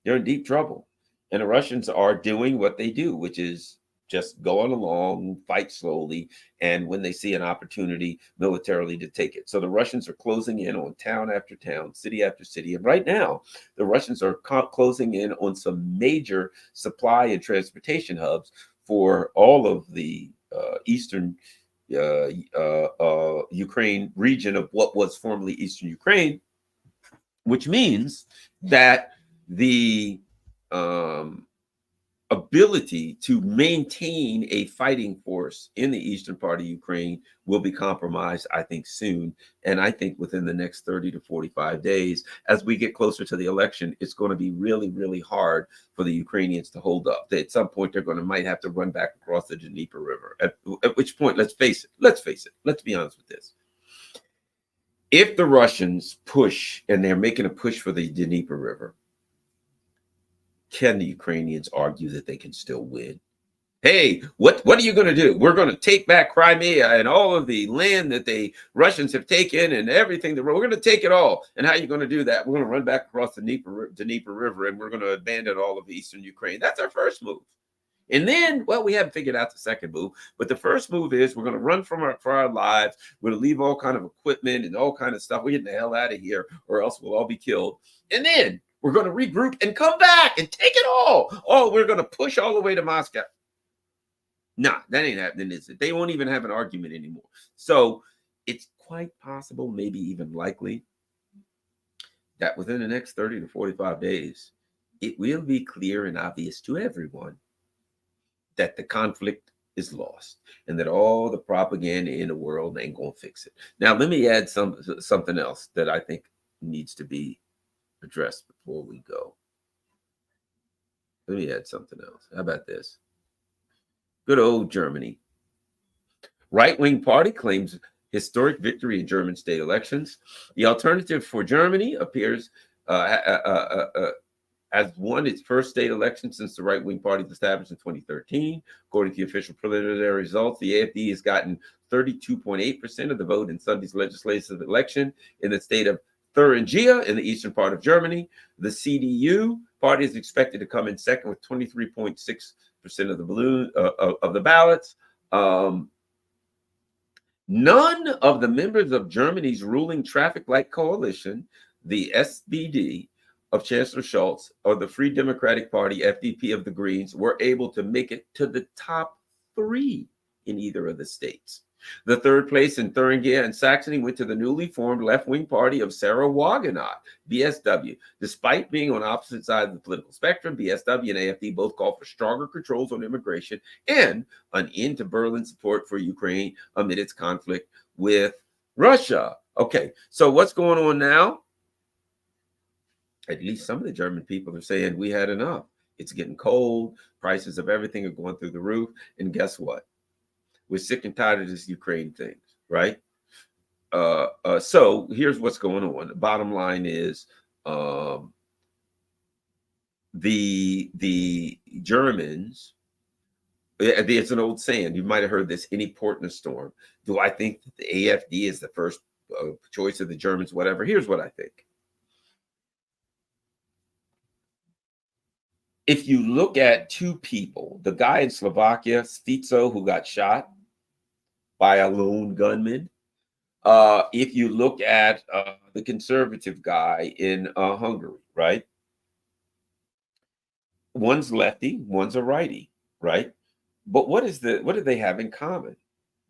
S1: They're in deep trouble. And the Russians are doing what they do, which is just going along, fight slowly, and when they see an opportunity militarily to take it. So the Russians are closing in on town after town, city after city. And right now, the Russians are closing in on some major supply and transportation hubs for all of the eastern Ukraine region of what was formerly Eastern Ukraine, which means that the ability to maintain a fighting force in the eastern part of Ukraine will be compromised, I think, soon. And I think within the next 30 to 45 days, as we get closer to the election, it's going to be really, really hard for the Ukrainians to hold up. At some point, they're might have to run back across the Dnieper River, at which point, let's face it, let's be honest with this. If the Russians push, and they're making a push for the Dnieper River, can the Ukrainians argue that they can still win? Hey, what are you going to do? We're going to take back Crimea and all of the land that the Russians have taken and everything. We're going to take it all. And how are you going to do that? We're going to run back across the Dnieper River and we're going to abandon all of eastern Ukraine. That's our first move. And then, well, we haven't figured out the second move, but the first move is we're going to run for our lives. We're going to leave all kind of equipment and all kind of stuff. We're getting the hell out of here or else we'll all be killed. And then we're going to regroup and come back and take it all. Oh, we're going to push all the way to Moscow. Nah, that ain't happening, is it? They won't even have an argument anymore. So it's quite possible, maybe even likely, that within the next 30 to 45 days, it will be clear and obvious to everyone that the conflict is lost and that all the propaganda in the world ain't going to fix it. Now, let me add something else that I think needs to be addressed before we go. Let me add something else. How about this? Good old Germany. Right-wing party claims historic victory in German state elections. The alternative for Germany appears has won its first state election since the right-wing party was established in 2013. According to the official preliminary results, the AfD has gotten 32.8% of the vote in Sunday's legislative election in the state of Thuringia in the eastern part of Germany. The CDU party is expected to come in second with 23.6% of the ballots. None of the members of Germany's ruling traffic light coalition, the SPD of Chancellor Scholz, or the Free Democratic Party, FDP of the Greens, were able to make it to the top three in either of the states. The third place in Thuringia and Saxony went to the newly formed left-wing party of Sarah Wagenknecht, BSW. Despite being on opposite sides of the political spectrum, BSW and AfD both call for stronger controls on immigration and an end to Berlin support for Ukraine amid its conflict with Russia. Okay, so what's going on now? At least some of the German people are saying we had enough. It's getting cold. Prices of everything are going through the roof. And guess what? We're sick and tired of this Ukraine thing, right? So here's what's going on. The bottom line is the Germans, it's an old saying, you might have heard this, any port in a storm. Do I think that the AfD is the first choice of the Germans, whatever? Here's what I think. If you look at two people, the guy in Slovakia, Fico, who got shot by a lone gunman, If you look at the conservative guy in Hungary, right? One's lefty, one's a righty, right? But what do they have in common?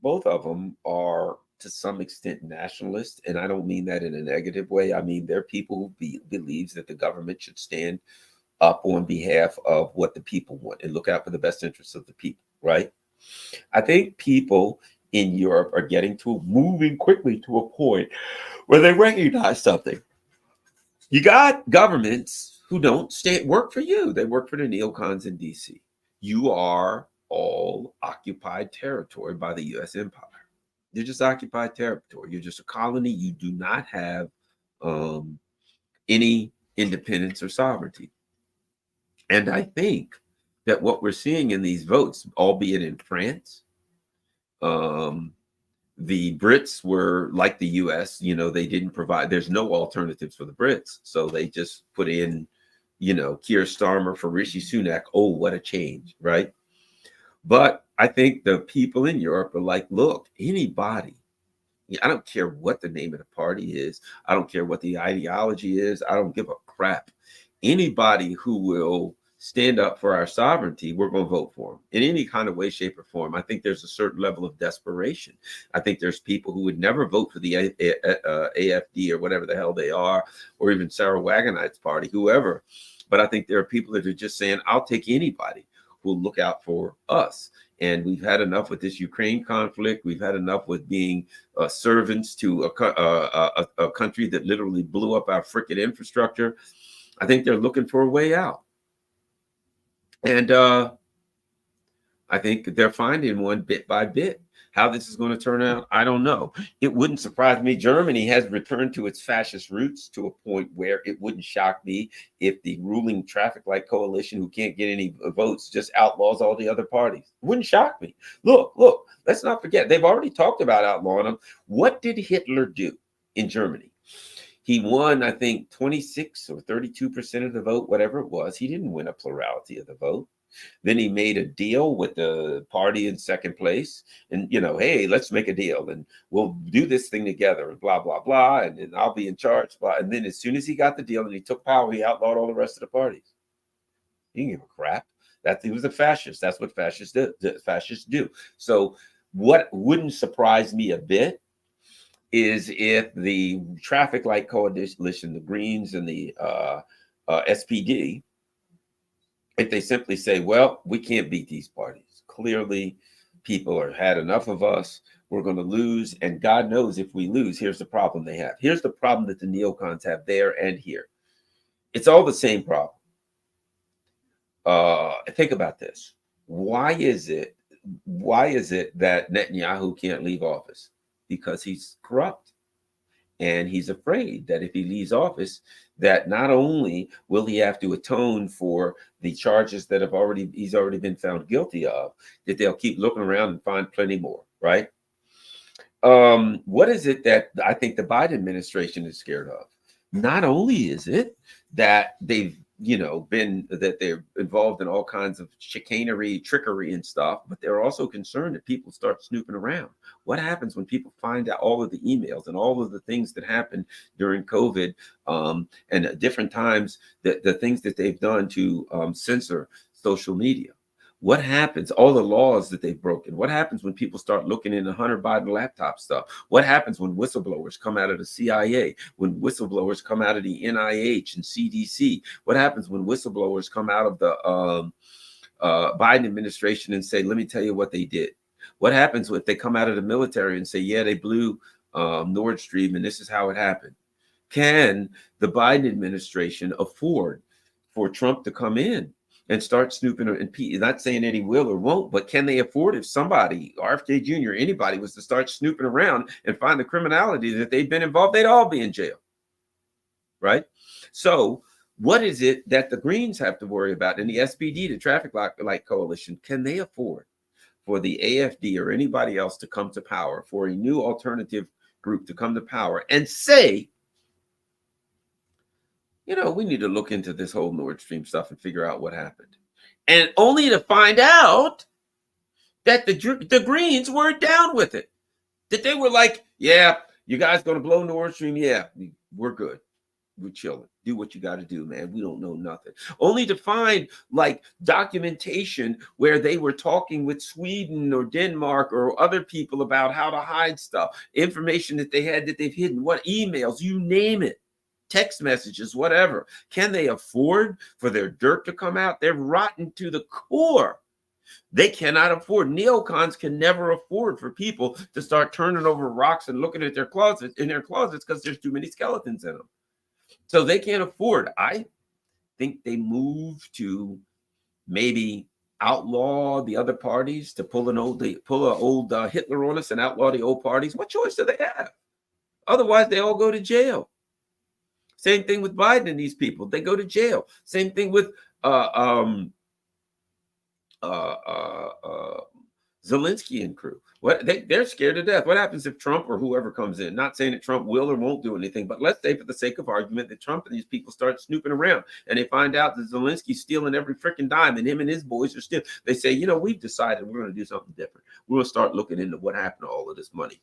S1: Both of them are to some extent nationalist, and I don't mean that in a negative way. I mean they're people who believes that the government should stand up on behalf of what the people want and look out for the best interests of the people, right? I think people in Europe are getting to moving quickly to a point where they recognize something. You got governments who don't work for you. They work for the neocons in DC. You are all occupied territory by the US empire. You're just occupied territory. You're just a colony. You do not have um, any independence or sovereignty. And I think that what we're seeing in these votes, albeit in France, um, the Brits were like the US, they didn't provide, there's no alternatives for the Brits. So they just put in, Keir Starmer for Rishi Sunak. Oh, what a change, right? But I think the people in Europe are like, look, anybody, I don't care what the name of the party is. I don't care what the ideology is. I don't give a crap. Anybody who will stand up for our sovereignty, we're going to vote for them in any kind of way, shape, or form. I think there's a certain level of desperation. I think there's people who would never vote for the AFD or whatever the hell they are, or even Sarah Wagenknecht's party, whoever. But I think there are people that are just saying, I'll take anybody who will look out for us. And we've had enough with this Ukraine conflict. We've had enough with being servants to a country that literally blew up our frickin' infrastructure. I think they're looking for a way out. And I think they're finding one bit by bit. How this is going to turn out, I don't know. It wouldn't surprise me. Germany has returned to its fascist roots to a point where it wouldn't shock me if the ruling traffic light coalition, who can't get any votes, just outlaws all the other parties. It wouldn't shock me. Look, let's not forget, they've already talked about outlawing them. What did Hitler do in Germany? He won, I think, 26 or 32% of the vote, whatever it was. He didn't win a plurality of the vote. Then he made a deal with the party in second place, and hey, let's make a deal, and we'll do this thing together, and blah blah blah, and then I'll be in charge. Blah. And then as soon as he got the deal and he took power, he outlawed all the rest of the parties. He didn't give a crap. That he was a fascist. That's what fascists do. So what wouldn't surprise me a bit is if the traffic light coalition, the Greens and the SPD, if they simply say, well, we can't beat these parties. Clearly, people have had enough of us. We're going to lose. And God knows if we lose, here's the problem they have. Here's the problem that the neocons have there and here. It's all the same problem. Think about this. Why is it that Netanyahu can't leave office? Because he's corrupt. And he's afraid that if he leaves office, that not only will he have to atone for the charges that he's already been found guilty of, that they'll keep looking around and find plenty more, right? What is it that I think the Biden administration is scared of? Not only is it that they're involved in all kinds of chicanery, trickery and stuff, but they're also concerned that people start snooping around. What happens when people find out all of the emails and all of the things that happened during COVID and at different times, the things that they've done to censor social media? What happens? All the laws that they've broken. What happens when people start looking into Hunter Biden laptop stuff? What happens when whistleblowers come out of the CIA? When whistleblowers come out of the NIH and CDC? What happens when whistleblowers come out of the Biden administration and say, let me tell you what they did? What happens if they come out of the military and say, yeah, they blew Nord Stream and this is how it happened? Can the Biden administration afford for Trump to come in and start snooping? And not saying that he will or won't, but can they afford if somebody, RFK Jr., anybody was to start snooping around and find the criminality that they've been involved, they'd all be in jail, right? So what is it that the Greens have to worry about? And the SPD, the Traffic Light Coalition, can they afford for the AFD or anybody else to come to power, for a new alternative group to come to power and say, we need to look into this whole Nord Stream stuff and figure out what happened. And only to find out that the Greens weren't down with it. That they were like, yeah, You guys going to blow Nord Stream? Yeah, we're good. We're chilling. Do what you got to do, man. We don't know nothing. Only to find like documentation where they were talking with Sweden or Denmark or other people about how to hide stuff, information that they had that they've hidden, what emails, you name it, text messages, whatever. Can they afford for their dirt to come out? They're rotten to the core. They cannot afford. Neocons can never afford for people to start turning over rocks and looking at their closets because there's too many skeletons in them. So they can't afford. I think they move to maybe outlaw the other parties to pull an old Hitler on us and outlaw the old parties. What choice do they have? Otherwise, they all go to jail. Same thing with Biden and these people. They go to jail. Same thing with Zelensky and crew. They're scared to death. What happens if Trump or whoever comes in? Not saying that Trump will or won't do anything, but let's say for the sake of argument that Trump and these people start snooping around and they find out that Zelensky's stealing every freaking dime and him and his boys are still. They say, you know, we've decided we're going to do something different. We're going to start looking into what happened to all of this money.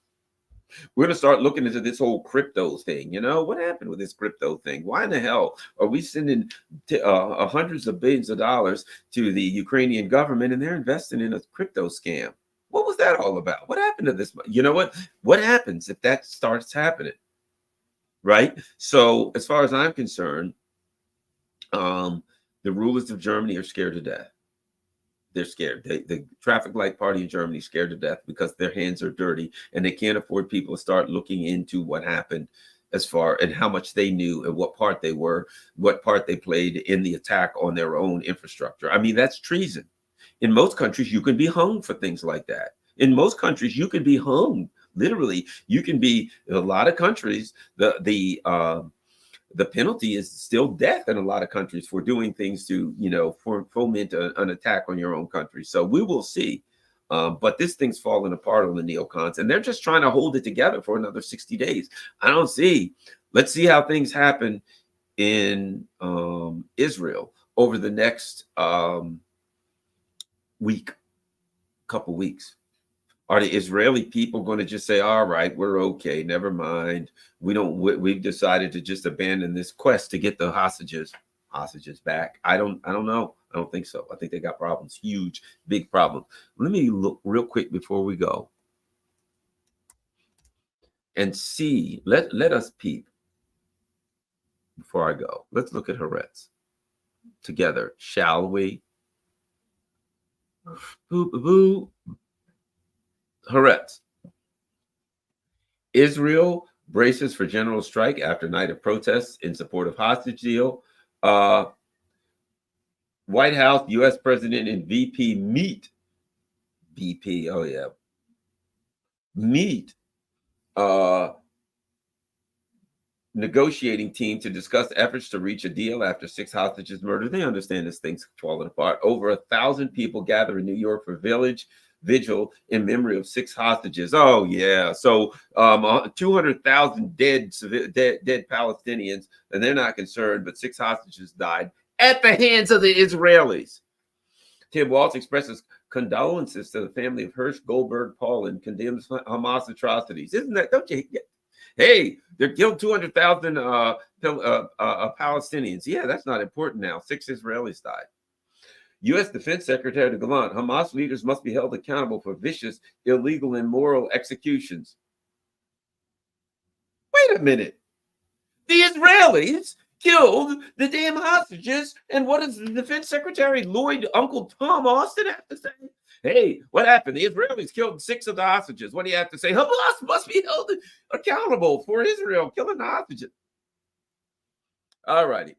S1: We're going to start looking into this whole crypto thing. You know, what happened with this crypto thing? Why in the hell are we sending hundreds of billions of dollars to the Ukrainian government and they're investing in a crypto scam? What was that all about? What happened to this? You know what? What happens if that starts happening? Right? So as far as I'm concerned, the rulers of Germany are scared to death. They're scared. The traffic light party in Germany is scared to death because their hands are dirty and they can't afford people to start looking into what happened as far and how much they knew and what part they were, what part they played in the attack on their own infrastructure. I mean, that's treason. In most countries, you can be hung for things like that. In most countries, you can be hung. Literally, you can be. In a lot of countries, the penalty is still death in a lot of countries for doing things to, you know, foment an attack on your own country. So we will see. But this thing's falling apart on the neocons, and they're just trying to hold it together for another 60 days. I don't see. Let's see how things happen in Israel over the next couple weeks. Are the Israeli people going to just say, all right, we're okay, never mind. We've decided to just abandon this quest to get the hostages back. I don't know. I don't think so. I think they got problems, huge, big problems. Let me look real quick before we go and see, let us peep before I go. Let's look at Haaretz together, shall we? Boo. Haaretz. Israel braces for general strike after night of protests in support of hostage deal. White House, U.S. President and VP meet. BP, oh yeah. Meet negotiating team to discuss efforts to reach a deal after 6 hostages murdered. They understand this thing's falling apart. Over 1,000 people gather in New York for vigil in memory of 6 hostages. Oh yeah, so 200,000 dead Palestinians, and they're not concerned, but 6 hostages died at the hands of the Israelis. Tim Walz expresses condolences to the family of Hirsch Goldberg Paul and condemns Hamas atrocities. Isn't that, don't you? Hey, they killed 200,000 Palestinians. Yeah, that's not important now. 6 Israelis died. U.S. Defense Secretary Gallant, Hamas leaders must be held accountable for vicious, illegal, and immoral executions. Wait a minute. The Israelis killed the damn hostages, and what does the Defense Secretary Lloyd, Uncle Tom Austin, have to say? Hey, what happened? The Israelis killed 6 of the hostages. What do you have to say? Hamas must be held accountable for Israel killing the hostages. All righty.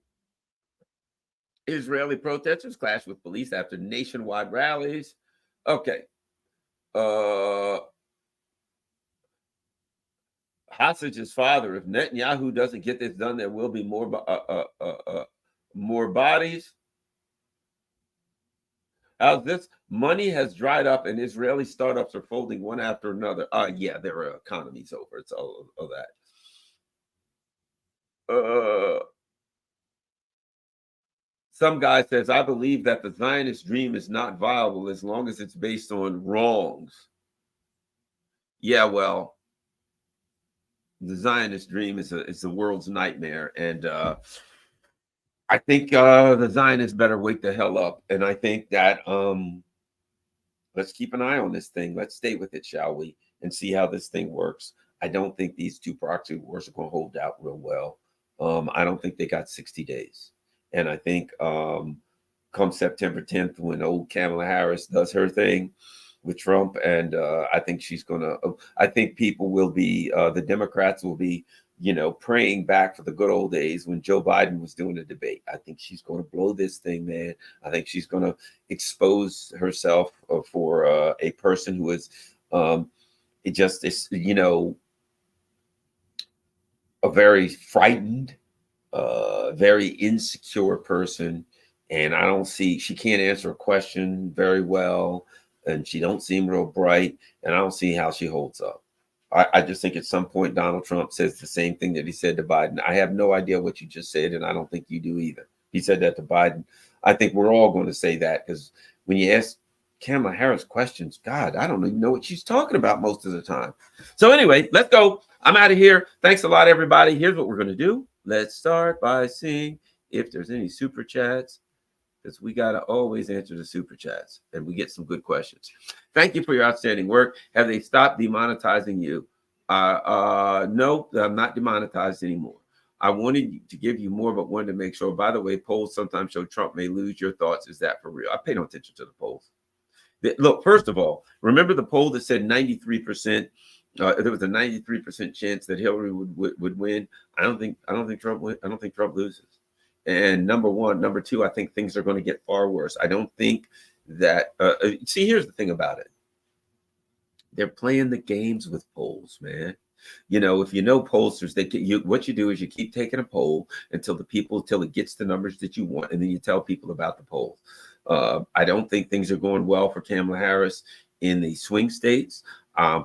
S1: Israeli protesters clash with police after nationwide rallies. Okay. Hostage's father, if Netanyahu doesn't get this done, there will be more bodies. How's this? Money has dried up and Israeli startups are folding one after another. Yeah, their economy's over. It's all of that. Some guy says, I believe that the Zionist dream is not viable as long as it's based on wrongs. Yeah, well, The Zionist dream is the world's nightmare, and I think the Zionists better wake the hell up. And I think that let's keep an eye on this thing. Let's stay with it, shall we, and see how this thing works. I don't think these two proxy wars are going to hold out real well. I don't think they got 60 days, and I think come September 10th, when old Kamala Harris does her thing with Trump, and I think she's gonna. I think people will be the Democrats will be, praying back for the good old days when Joe Biden was doing a debate. I think she's going to blow this thing, man. I think she's going to expose herself for a person who is, it just is, a very frightened, very insecure person. And I don't see, she can't answer a question very well, and she don't seem real bright, and I don't see how she holds up. I just think at some point Donald Trump says the same thing that he said to Biden. I have no idea what you just said, and I don't think you do either. He said that to Biden. I think we're all going to say that, because when you ask Kamala Harris questions, God, I don't even know what she's talking about most of the time. So anyway, let's go. I'm out of here. Thanks a lot, everybody. Here's what we're going to do. Let's start by seeing if there's any super chats, because we got to always answer the super chats, and we get some good questions. Thank you for your outstanding work. Have they stopped demonetizing you? No, I'm not demonetized anymore. I wanted to give you more, but wanted to make sure. By the way, polls sometimes show Trump may lose. Your thoughts? Is that for real? I pay no attention to the polls. Look, first of all, remember the poll that said 93%. There was a 93% chance that Hillary would win. I don't think Trump win. I don't think Trump loses. And number one. Number two, I think things are going to get far worse. I don't think that, see, here's the thing about it. They're playing the games with polls, man. If you know pollsters, what you do is you keep taking a poll until it gets the numbers that you want, and then you tell people about the polls. I don't think things are going well for Kamala Harris in the swing states.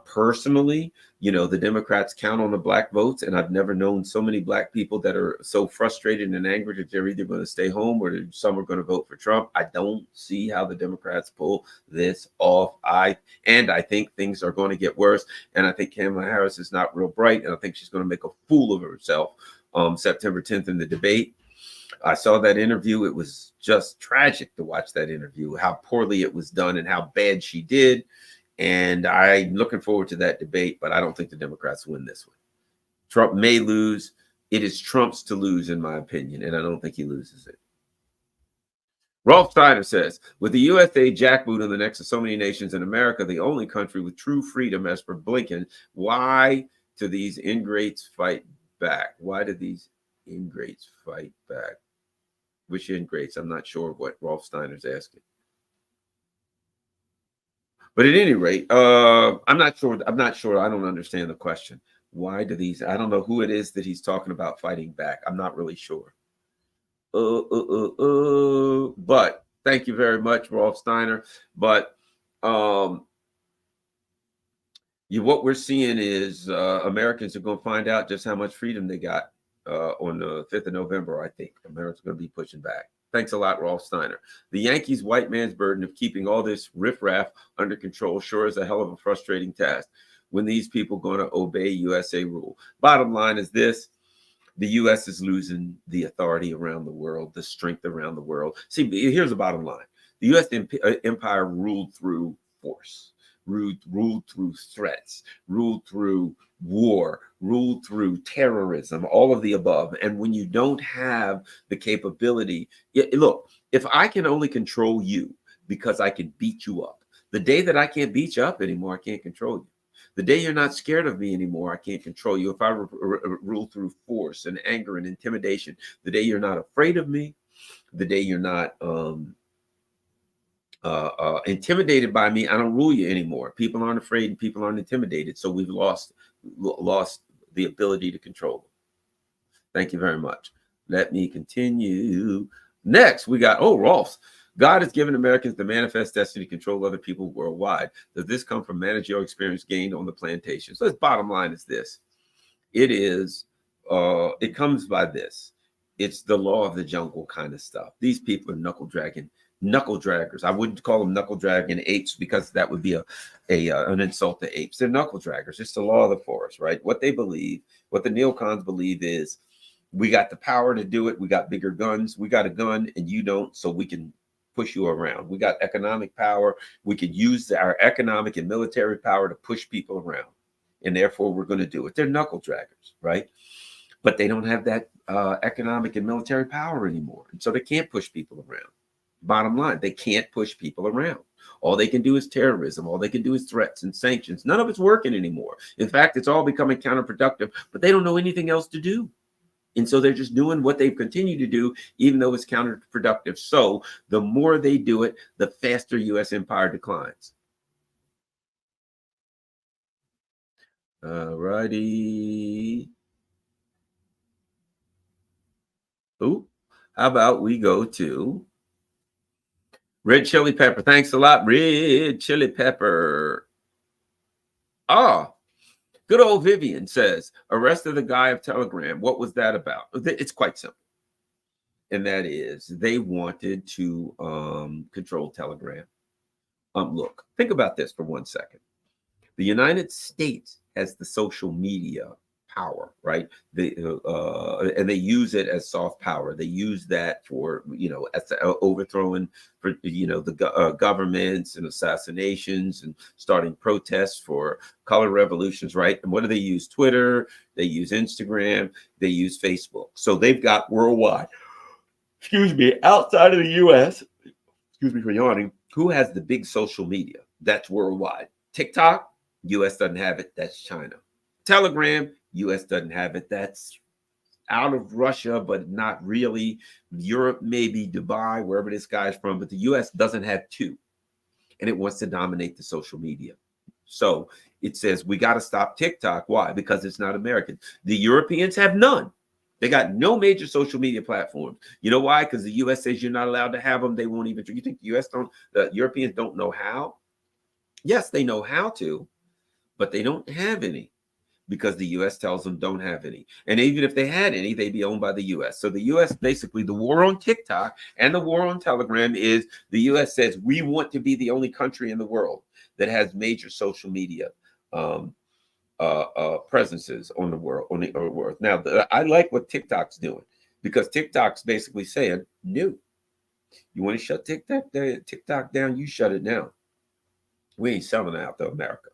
S1: Personally, the Democrats count on the black votes, and I've never known so many black people that are so frustrated and angry that they're either going to stay home or some are going to vote for Trump. I don't see how the Democrats pull this off. I think things are going to get worse, and I think Kamala Harris is not real bright, and I think she's going to make a fool of herself September 10th in the debate. I saw that interview. It was just tragic to watch that interview, how poorly it was done and how bad she did. And I'm looking forward to that debate, but I don't think the Democrats win this one. Trump may lose. It is Trump's to lose, in my opinion, and I don't think he loses it. Rolf Steiner says, with the USA jackboot on the necks of so many nations in America, the only country with true freedom, as per Blinken, why do these ingrates fight back? Why do these ingrates fight back? Which ingrates? I'm not sure what Rolf Steiner's asking. But at any rate, I'm not sure. I don't understand the question. Why do these? I don't know who it is that he's talking about fighting back. I'm not really sure. But thank you very much, Rolf Steiner. But what we're seeing is Americans are going to find out just how much freedom they got on the 5th of November. I think America's going to be pushing back. Thanks a lot, Rolf Steiner. The Yankees' white man's burden of keeping all this riffraff under control sure is a hell of a frustrating task. When these people going to obey USA rule? Bottom line is this. The U.S. is losing the authority around the world, the strength around the world. See, here's the bottom line. The U.S. empire ruled through force, ruled through threats, ruled through war, ruled through terrorism, all of the above. And when you don't have the capability, look, if I can only control you because I can beat you up, the day that I can't beat you up anymore, I can't control you. The day you're not scared of me anymore, I can't control you. If I rule through force and anger and intimidation, the day you're not afraid of me, the day you're not intimidated by me, I don't rule you anymore. People aren't afraid and people aren't intimidated. So we've lost the ability to control them. Thank you very much. Let me continue. Next, we got, Rolf's. God has given Americans the manifest destiny to control other people worldwide. Does this come from managerial experience gained on the plantation? So the bottom line is this. It comes by this. It's the law of the jungle kind of stuff. These people are knuckle dragging Knuckle draggers. I wouldn't call them knuckle dragging apes because that would be an insult to apes. They're knuckle draggers. It's the law of the forest, right? What they believe, what the neocons believe is, we got the power to do it. We got bigger guns. We got a gun and you don't, so we can push you around. We got economic power. We could use our economic and military power to push people around. And therefore, we're going to do it. They're knuckle draggers, right? But they don't have that economic and military power anymore. And so they can't push people around. Bottom line, they can't push people around. All they can do is terrorism. All they can do is threats and sanctions. None of it's working anymore. In fact, it's all becoming counterproductive, but they don't know anything else to do. And so they're just doing what they've continued to do, even though it's counterproductive. So the more they do it, the faster U.S. empire declines. All righty. Ooh, how about we go to Red Chili Pepper? Thanks a lot, Red Chili Pepper. Ah, good old Vivian says, arrested the guy of Telegram. What was that about? It's quite simple. And that is, they wanted to control Telegram. Look, think about this for 1 second. The United States has the social media power, right? And they use it as soft power. They use that for, as overthrowing, for, the governments and assassinations and starting protests for color revolutions, right? And what do they use? Twitter, they use Instagram, they use Facebook. So they've got worldwide, outside of the US, excuse me for yawning, who has the big social media? That's worldwide. TikTok, US doesn't have it. That's China. Telegram, US doesn't have it. That's out of Russia, but not really. Europe, maybe Dubai, wherever this guy's from, but the US doesn't have two. And it wants to dominate the social media. So it says, we got to stop TikTok. Why? Because it's not American. The Europeans have none. They got no major social media platforms. You know why? Because the US says you're not allowed to have them. They won't even. You think the Europeans don't know how? Yes, they know how to, but they don't have any because the US tells them don't have any. And even if they had any, they'd be owned by the US. So the US, basically, the war on TikTok and the war on Telegram is the US says we want to be the only country in the world that has major social media presences on the world, on the world. Now, I like what TikTok's doing because TikTok's basically saying, no, you want to shut TikTok down, you shut it down. We ain't selling it out to America.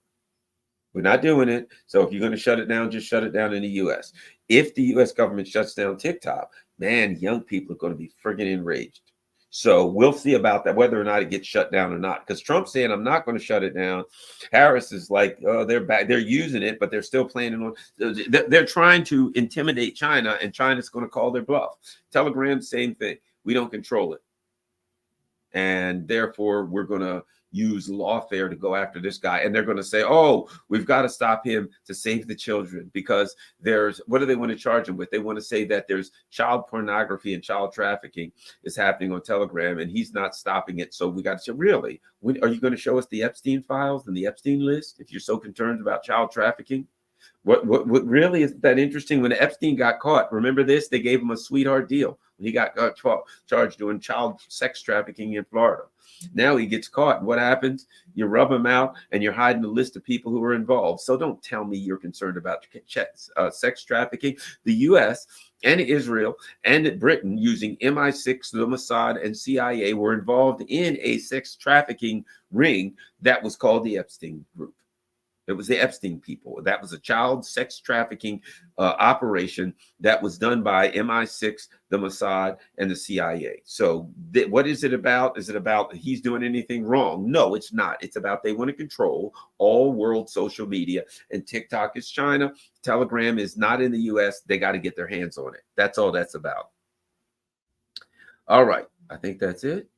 S1: We're not doing it. So if you're going to shut it down, just shut it down in the US. If the US government shuts down TikTok, man, young people are going to be friggin' enraged. So we'll see about that, whether or not it gets shut down or not. Because Trump's saying, I'm not going to shut it down. Harris is like, oh, they're back. They're using it, but they're still planning on. They're trying to intimidate China, and China's going to call their bluff. Telegram, same thing. We don't control it. And therefore, we're going to use lawfare to go after this guy. And they're going to say, oh, we've got to stop him to save the children, because what do they want to charge him with? They want to say that there's child pornography and child trafficking is happening on Telegram, and he's not stopping it. So we got to say, really? Are you going to show us the Epstein files and the Epstein list if you're so concerned about child trafficking? What really is that interesting? When Epstein got caught, remember this? They gave him a sweetheart deal when he got charged doing child sex trafficking in Florida. Now he gets caught. What happens? You rub him out and you're hiding the list of people who are involved. So don't tell me you're concerned about sex trafficking. The U.S. and Israel and Britain, using MI6, the Mossad, and CIA, were involved in a sex trafficking ring that was called the Epstein Group. It was the Epstein people. That was a child sex trafficking operation that was done by MI6, the Mossad, and the CIA. So what is it about? Is it about he's doing anything wrong? No, it's not. It's about they want to control all world social media. And TikTok is China. Telegram is not in the US. They got to get their hands on it. That's all that's about. All right. I think that's it.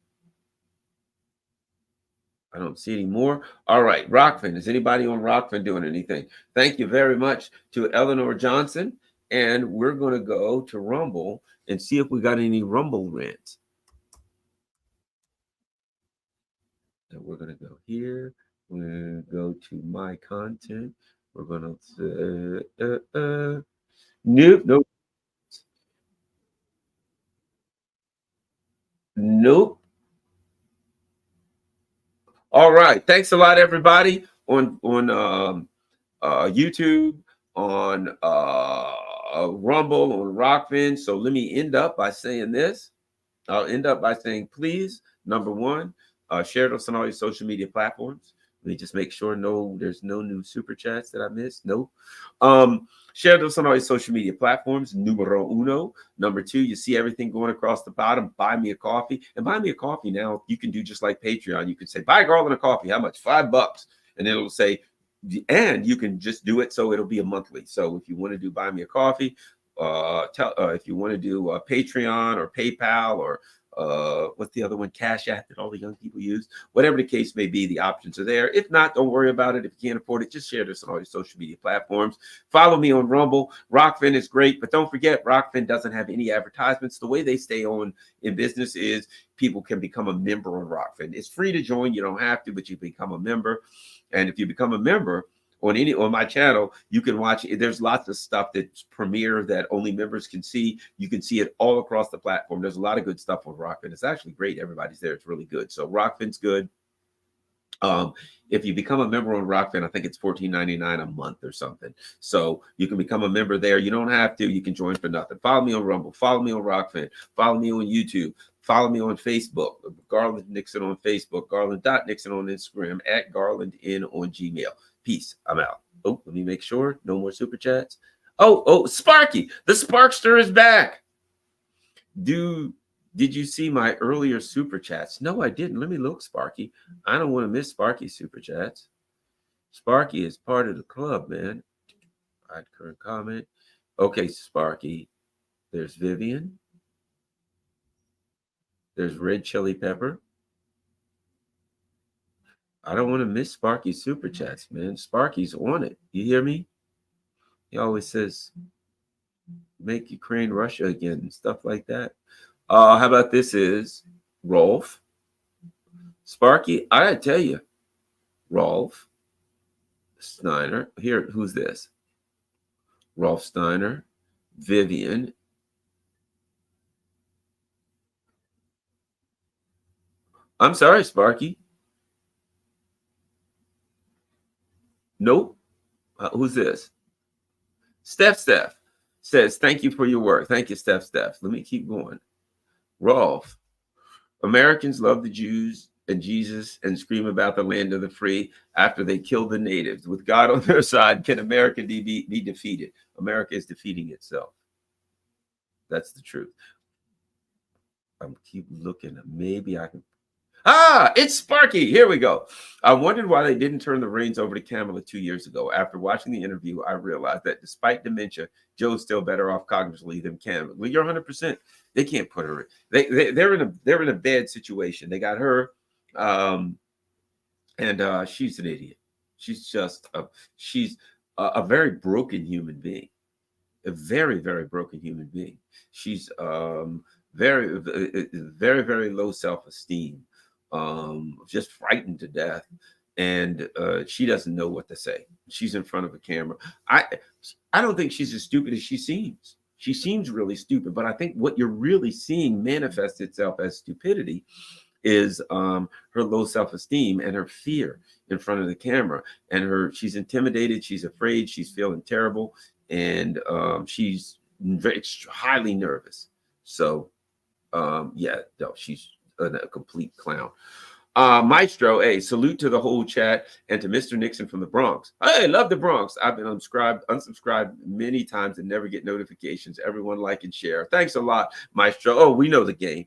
S1: I don't see any more. All right, Rockfin. Is anybody on Rockfin doing anything? Thank you very much to Eleanor Johnson. And we're going to go to Rumble and see if we got any Rumble rants. And we're going to go here. We're going to go to my content. We're going to nope. Nope. All right. Thanks a lot, everybody, on YouTube, on Rumble, on Rockfin. So let me end up by saying this. I'll end up by saying, please, number one, share this on all your social media platforms. Let me just make sure there's no new super chats that I missed. No. Share this on all your social media platforms. Numero uno. Number two, you see everything going across the bottom. Buy me a coffee. And buy me a coffee now, you can do just like Patreon. You can say, buy Garland a coffee. How much? $5. And it'll say, and you can just do it so it'll be a monthly. So if you want to do buy me a coffee, if you want to do Patreon or PayPal or what's the other one, Cash App that all the young people use, whatever the case may be, the options are there. If not, don't worry about it. If you can't afford it, just share this on all your social media platforms. Follow me on Rumble. Rockfin is great, but don't forget, Rockfin doesn't have any advertisements. The way they stay on in business is people can become a member on Rockfin. It's free to join. You don't have to, but you become a member. And if you become a member on my channel, you can watch it. There's lots of stuff that's premiere that only members can see. You can see it all across the platform. There's a lot of good stuff on Rockfin. It's actually great. Everybody's there. It's really good. So Rockfin's good. If you become a member on Rockfin, I think it's $14.99 a month or something. So you can become a member there. You don't have to. You can join for nothing. Follow me on Rumble. Follow me on Rockfin. Follow me on YouTube. Follow me on Facebook. Garland Nixon on Facebook. Garland.Nixon on Instagram. @GarlandN on Gmail. Peace. I'm out. Oh, let me make sure. No more super chats. Oh, Sparky. The Sparkster is back. Did you see my earlier super chats? No, I didn't. Let me look, Sparky. I don't want to miss Sparky's super chats. Sparky is part of the club, man. All right, current comment. Okay, Sparky. There's Vivian. There's Red Chili Pepper. I don't want to miss Sparky's super chats, man. Sparky's on it. You hear me? He always says, make Ukraine Russia again and stuff like that. How about this is Rolf? Sparky, I gotta tell you, Rolf Steiner. Here, who's this? Rolf Steiner, Vivian. I'm sorry, Sparky. Nope. Who's this? Steph says, thank you for your work. Thank you, Steph. Let me keep going. Rolf, Americans love the Jews and Jesus and scream about the land of the free after they kill the natives. With God on their side, can America be defeated? America is defeating itself. That's the truth. I'm keep looking. Maybe I can. It's Sparky. Here we go. I wondered why they didn't turn the reins over to Kamala 2 years ago. After watching the interview, I realized that despite dementia, Joe's still better off cognitively than Kamala. Well, you're 100%. They can't put her. They're in a bad situation. They got her, and she's an idiot. She's just she's a very broken human being. A very, very broken human being. She's very, very low self-esteem. Just frightened to death, and she doesn't know what to say. She's in front of a camera. I don't think she's as stupid as she seems. She seems really stupid, but I think what you're really seeing manifest itself as stupidity is her low self-esteem and her fear in front of the camera, and she's intimidated, she's afraid, she's feeling terrible, and she's highly nervous. So yeah, no, she's a complete clown. Maestro, hey, salute to the whole chat and to Mr. Nixon from the Bronx. Hey, love the Bronx. I've been unsubscribed many times and never get notifications. Everyone like and share. Thanks a lot, Maestro. Oh, we know the game.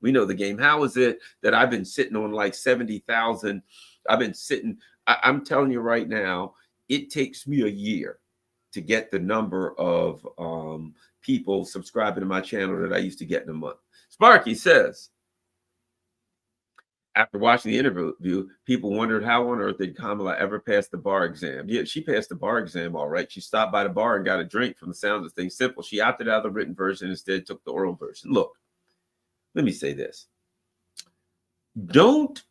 S1: We know the game. How is it that I've been sitting on like 70,000? I've been sitting. I'm telling you right now, it takes me a year to get the number of people subscribing to my channel that I used to get in a month. Sparky says, after watching the interview, people wondered how on earth did Kamala ever pass the bar exam? Yeah, she passed the bar exam all right. She stopped by the bar and got a drink. From the sounds of things, simple. She opted out of the written version, instead took the oral version. Look, let me say this. Don't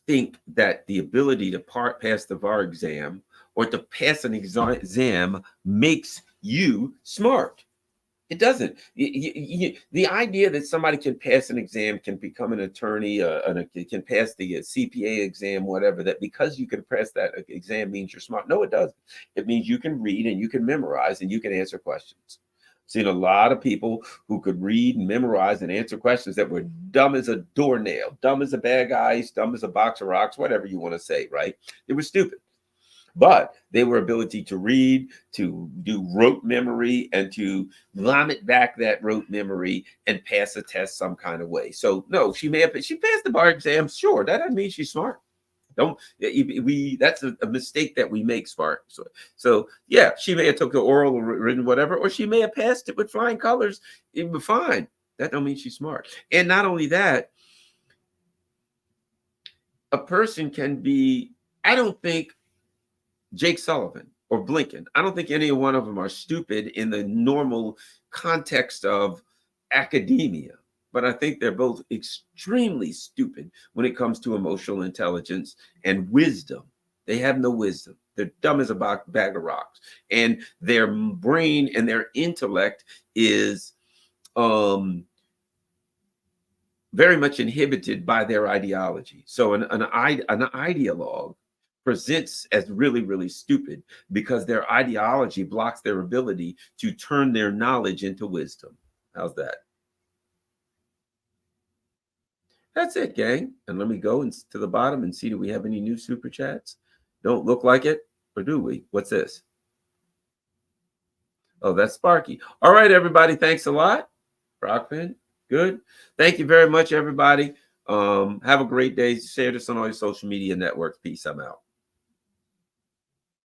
S1: think that the ability to pass the bar exam or to pass an exam makes you smart. It doesn't. The idea that somebody can pass an exam, can become an attorney, can pass the CPA exam, whatever, that because you can pass that exam means you're smart. No, it doesn't. It means you can read and you can memorize and you can answer questions. Seen a lot of people who could read and memorize and answer questions that were dumb as a doornail, dumb as a bag of ice, dumb as a box of rocks, whatever you want to say, right? They were stupid. But they were ability to read, to do rote memory, and to vomit back that rote memory and pass a test some kind of way. So no, she passed the bar exam. Sure, that doesn't mean she's smart. Don't that's a mistake that we make, smart. So yeah, she may have took the oral or written whatever, or she may have passed it with flying colors. It would be fine. That don't mean she's smart. And not only that, a person can be, I don't think Jake Sullivan or Blinken, I don't think any one of them are stupid in the normal context of academia, but I think they're both extremely stupid when it comes to emotional intelligence and wisdom. They have no wisdom. They're dumb as a bag of rocks. And their brain and their intellect is very much inhibited by their ideology. So an ideologue presents as really, really stupid because their ideology blocks their ability to turn their knowledge into wisdom. How's that? That's it, gang. And let me go to the bottom and see, do we have any new super chats? Don't look like it, or do we? What's this? Oh, that's Sparky. All right, everybody. Thanks a lot. Rockman, good. Thank you very much, everybody. Have a great day. Share this on all your social media networks. Peace. I'm out.